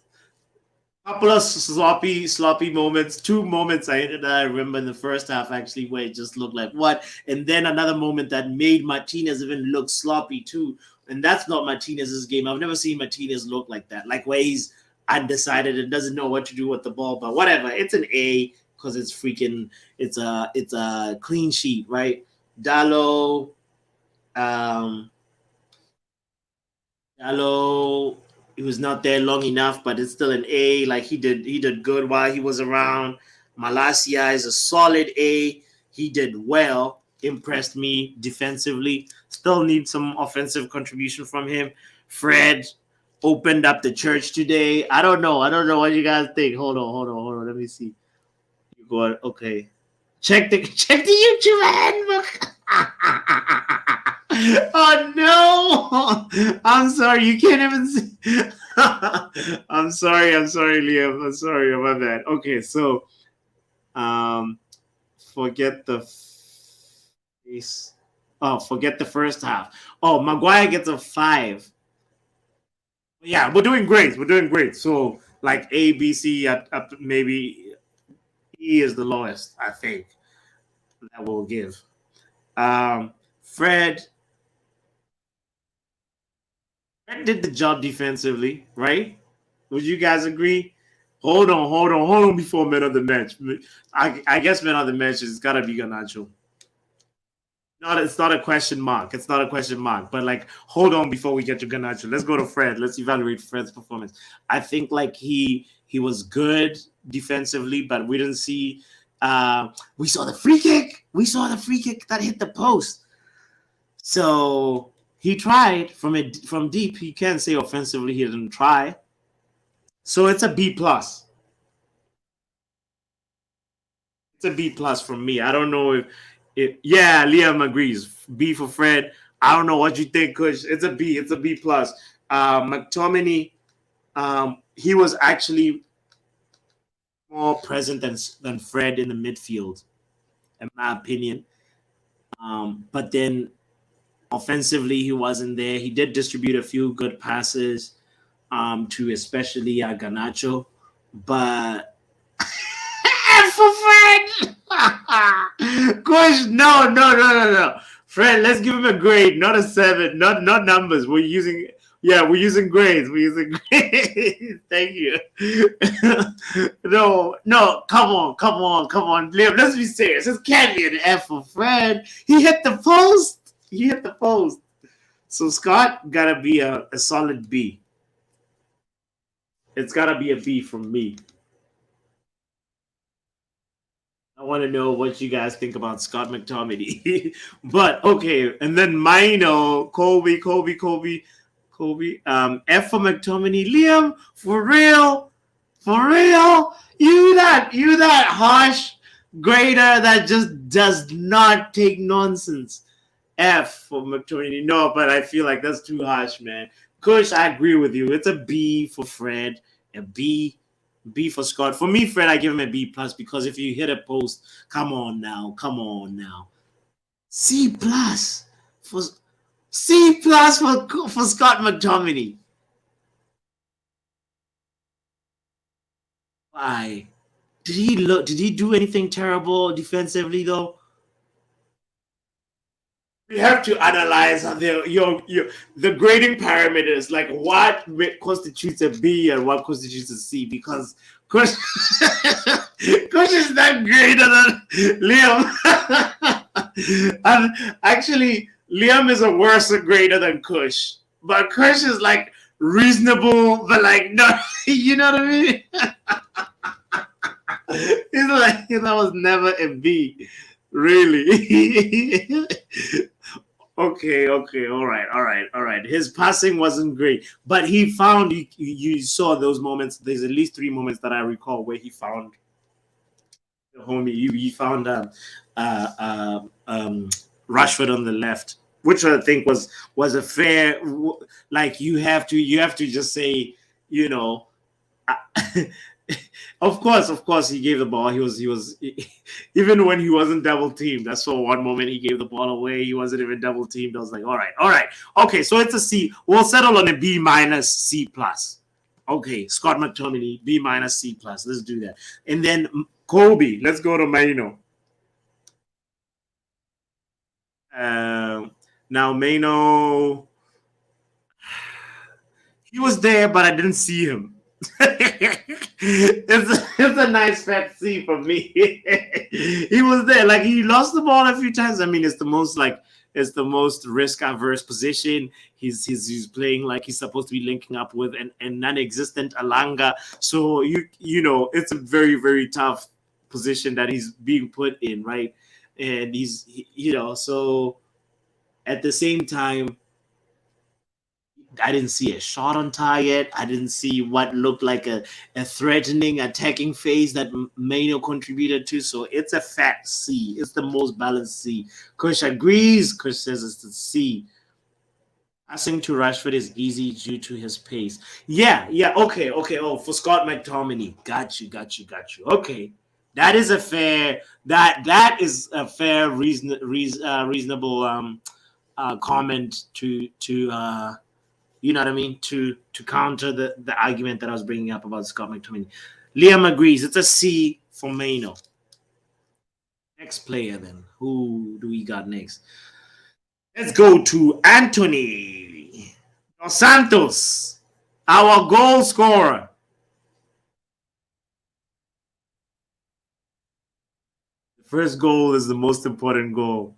S1: Couple of sloppy moments. 2 moments I remember in the first half actually where it just looked like what, and then another moment that made Martinez even look sloppy too. And that's not Martinez's game. I've never seen Martinez look like that, like where he's undecided and doesn't know what to do with the ball. But whatever, it's an A because it's a clean sheet, right? Dallo, he was not there long enough, but it's still an A. Like he did good while he was around. Malacia is a solid A. He did well, impressed me defensively. Still need some offensive contribution from him. Fred opened up the church today. I don't know what you guys think. Hold on. Let me see. You go okay. Check the YouTube handbook. Oh no! I'm sorry, you can't even see. I'm sorry, Liam. I'm sorry about that. Okay, so forget the face. Oh, forget the first half. Oh, Maguire gets a 5. Yeah, we're doing great. So like A, B, C, up maybe E is the lowest, I think that we'll give. Fred did the job defensively, right? Would you guys agree? Hold on before man of the match. I guess man of the match has got to be Garnacho. It's not a question mark. But like, hold on before we get to Garnacho. Let's go to Fred. Let's evaluate Fred's performance. I think like he was good defensively, but we didn't see. We saw the free kick. That hit the post. So he tried from deep. He can't say offensively he didn't try. So it's a B plus. It's a B plus from me. I don't know if yeah, Liam agrees. B for Fred. I don't know what you think, Kush. It's a B. It's a B plus. McTominay, he was actually more present than Fred in the midfield, in my opinion. But then offensively, he wasn't there. He did distribute a few good passes. to especially Garnacho, but F for Fred. Gosh, no. Fred, let's give him a grade, not a 7, not numbers. We're using grades. We're using grades. Thank you. No, come on, Liam. Let's be serious. This can't be an F for Fred. He hit the post. So Scott gotta be a solid B. It's gotta be a B from me. I want to know what you guys think about Scott McTominay. But okay, and then Mino, Kobe. F for McTominay. Liam, for real. You that harsh grader that just does not take nonsense. F for McTominay. No, but I feel like that's too harsh, man. Kush, I agree with you. It's a B for Fred, a B for Scott. For me, Fred, I give him a B plus because if you hit a post, come on now. C plus for Scott McTominay. Why? Did he do anything terrible defensively though? We have to analyze the grading parameters, like what constitutes a B and what constitutes a C, because Kush is not greater than Liam. And actually, Liam is a worse grader than Kush, but Kush is like reasonable, but like no, you know what I mean? He's like, that was never a B, really. Okay, all right. His passing wasn't great, but he found you saw those moments. There's at least 3 moments that I recall where he found the homie. He found Rashford on the left, which I think was a fair. Like you have to just say, you know. Of course, he gave the ball. He was even when he wasn't double teamed. I saw one moment he gave the ball away. He wasn't even double teamed. I was like, all right, okay. So it's a C. We'll settle on a B minus C plus. Okay, Scott McTominay, B minus C plus. Let's do that. And then Kobe. Let's go to Maino. Now Maino, he was there, but I didn't see him. it's a nice fat C for me. He was there, like he lost the ball a few times. I mean, it's the most risk averse position. He's playing like he's supposed to be linking up with an non-existent Alanga. So you know it's a very, very tough position that he's being put in, right? And so at the same time, I didn't see a shot on target. I didn't see what looked like a threatening attacking phase that Maino contributed to. So it's a fat C. It's the most balanced C. Kush agrees. Kush says it's the C. Passing to Rashford is easy due to his pace. Yeah. Okay. Oh, for Scott McTominay. Got you. Okay. That is a fair reasonable comment to you know what I mean, to counter the argument that I was bringing up about Scott McTominay. Liam agrees. It's a C for Maino. Next player then. Who do we got next? Let's go to Anthony Dos Santos, our goal scorer. The first goal is the most important goal.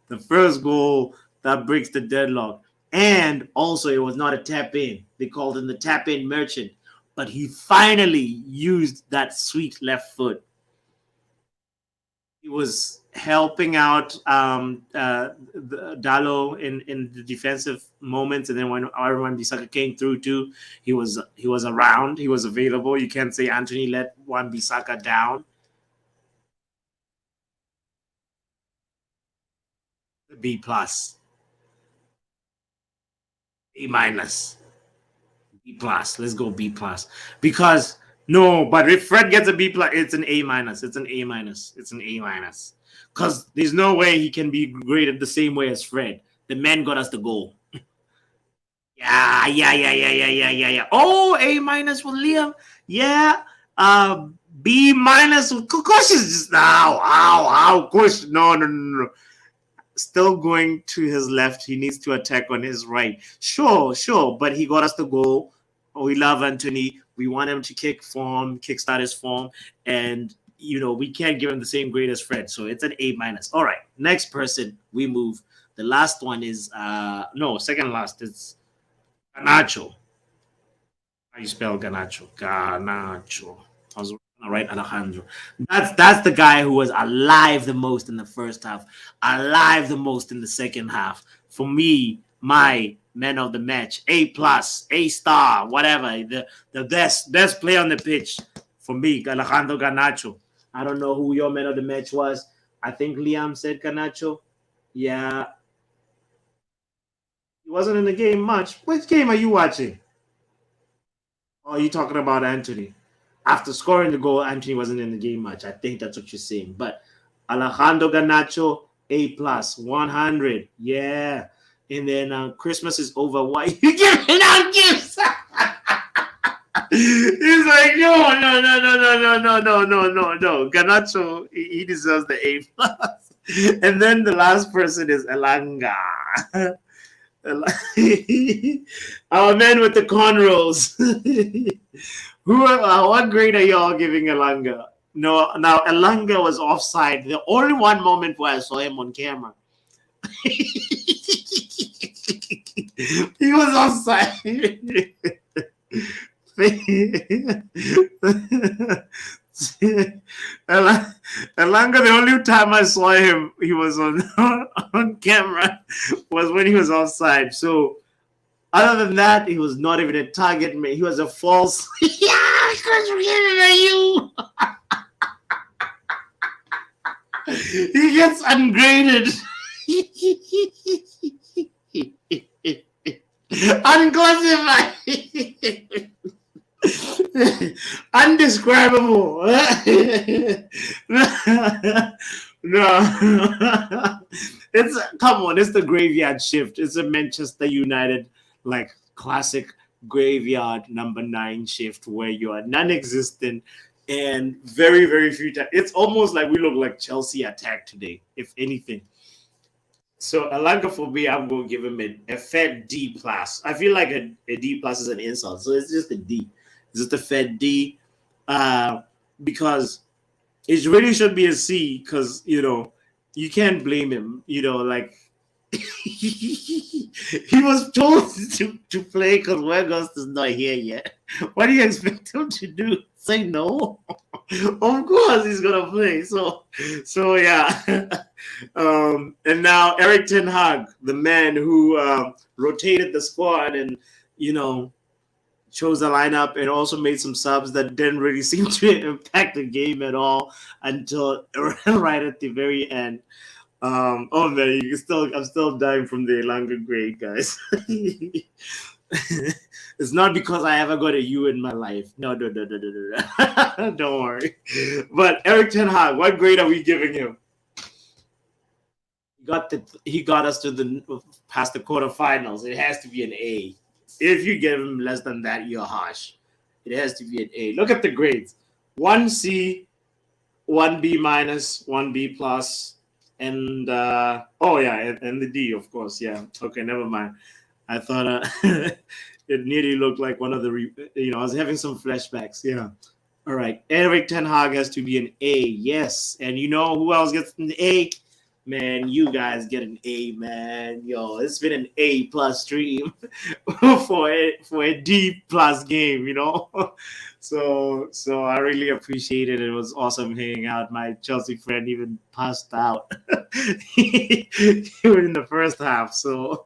S1: The first goal that breaks the deadlock. And also, it was not a tap in. They called him the tap in merchant. But he finally used that sweet left foot. He was helping out Dallo in the defensive moments. And then when Wan-Bissaka came through too, he was around. He was available. You can't say Anthony let Wan-Bissaka down. B plus. A minus, B plus. Let's go B plus because no, but if Fred gets a B plus, it's an A minus. It's an A minus because there's no way he can be graded the same way as Fred. The man got us the goal. Yeah, Yeah. Oh, A minus with Liam. Yeah. B minus with Kush is just ow. Kush. No. Still going to his left. He needs to attack on his right. Sure. But he got us the goal. We love Anthony. We want him to kickstart his form. And, we can't give him the same grade as Fred. So it's an A minus. All right. Next person, we move. The last one is, second last. It's Ganacho. How you spell Ganacho? Ganacho. I was right, Alejandro. That's the guy who was alive the most in the first half, alive the most in the second half. For me, my man of the match, A plus, A star, whatever, the best player on the pitch for me, Alejandro Ganacho. I don't know who your man of the match was. I think Liam said Ganacho. Yeah, he wasn't in the game much. Which game are you watching? Oh, you talking about Anthony? After scoring the goal, Anthony wasn't in the game much. I think that's what you're saying. But Alejandro Ganacho, A plus, 100. Yeah. And then Christmas is over. Why you giving out gifts? He's like, no. Ganacho, he deserves the A plus. And then the last person is Elanga. Our man with the cornrows. What grade are y'all giving Elanga? No, now Elanga was offside. The only one moment where I saw him on camera. He was offside. Elanga, the only time I saw him, he was on camera, was when he was offside. So, other than that, he was not even a target man. He was a false. Yeah, because we're giving at you. He gets ungraded. Unclassified. Undescribable. No. It's the graveyard shift. It's a Manchester United classic graveyard number 9 shift where you are non-existent and very, very few times. It's almost like we look like Chelsea attack today, if anything. So Elanga, for me, I'm going to give him a fed D plus. I feel like a D plus is an insult, so it's just a D. It's just a fed D, because it really should be a C, because you can't blame him. He was told to play because Weghorst is not here yet. What do you expect him to do? Say no? Of course he's gonna play. So yeah. And now Erik ten Hag, the man who rotated the squad and chose the lineup and also made some subs that didn't really seem to impact the game at all until right at the very end. Oh man, I'm still dying from the Elanga grade, guys. It's not because I ever got a U in my life. No. Don't worry. But Erik ten Hag, what grade are we giving him? He got us past the quarterfinals. It has to be an A. If you give him less than that, you're harsh. It has to be an A. Look at the grades: 1 C, 1 B minus, 1 B plus. And and the D, of course. Yeah. Okay, never mind. I thought it nearly looked like one of the I was having some flashbacks. Yeah. All right. Erik ten Hag has to be an A. Yes. And you know who else gets an A? Man, you guys get an A, man. Yo, it's been an A plus stream for a D plus game, So I really appreciate it. It was awesome hanging out. My Chelsea friend even passed out in the first half. So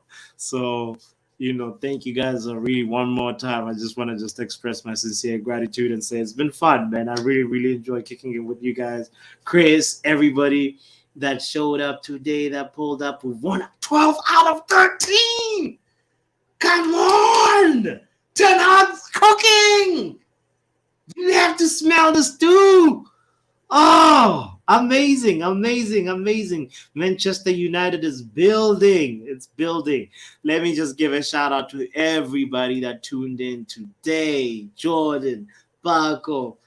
S1: thank you guys really one more time. I just want to express my sincere gratitude and say it's been fun, man. I really, really enjoy kicking it with you guys. Chris, everybody that showed up today, that pulled up, we won 12 out of 13. Come on. Ten Hag's cooking. You have to smell the stew. Oh, Amazing. Manchester United is building. It's building. Let me just give a shout out to everybody that tuned in today. Jordan, Paco,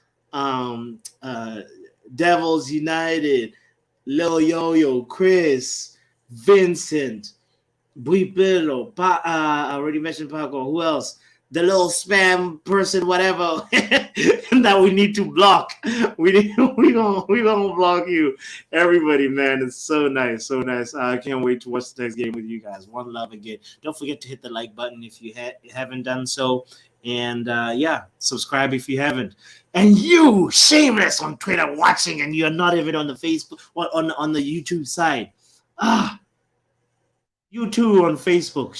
S1: Devils United, Lil Yo-Yo, Chris, Vincent, Buipelo, I already mentioned Paco. Who else? The little spam person, whatever, that we need to block. We gonna block you, everybody, man. It's so nice, so nice. I can't wait to watch the next game with you guys. One love again. Don't forget to hit the like button if you haven't done so, and subscribe if you haven't. And you, shameless on Twitter, watching, and you're not even on the Facebook or on the YouTube side. You too on Facebook.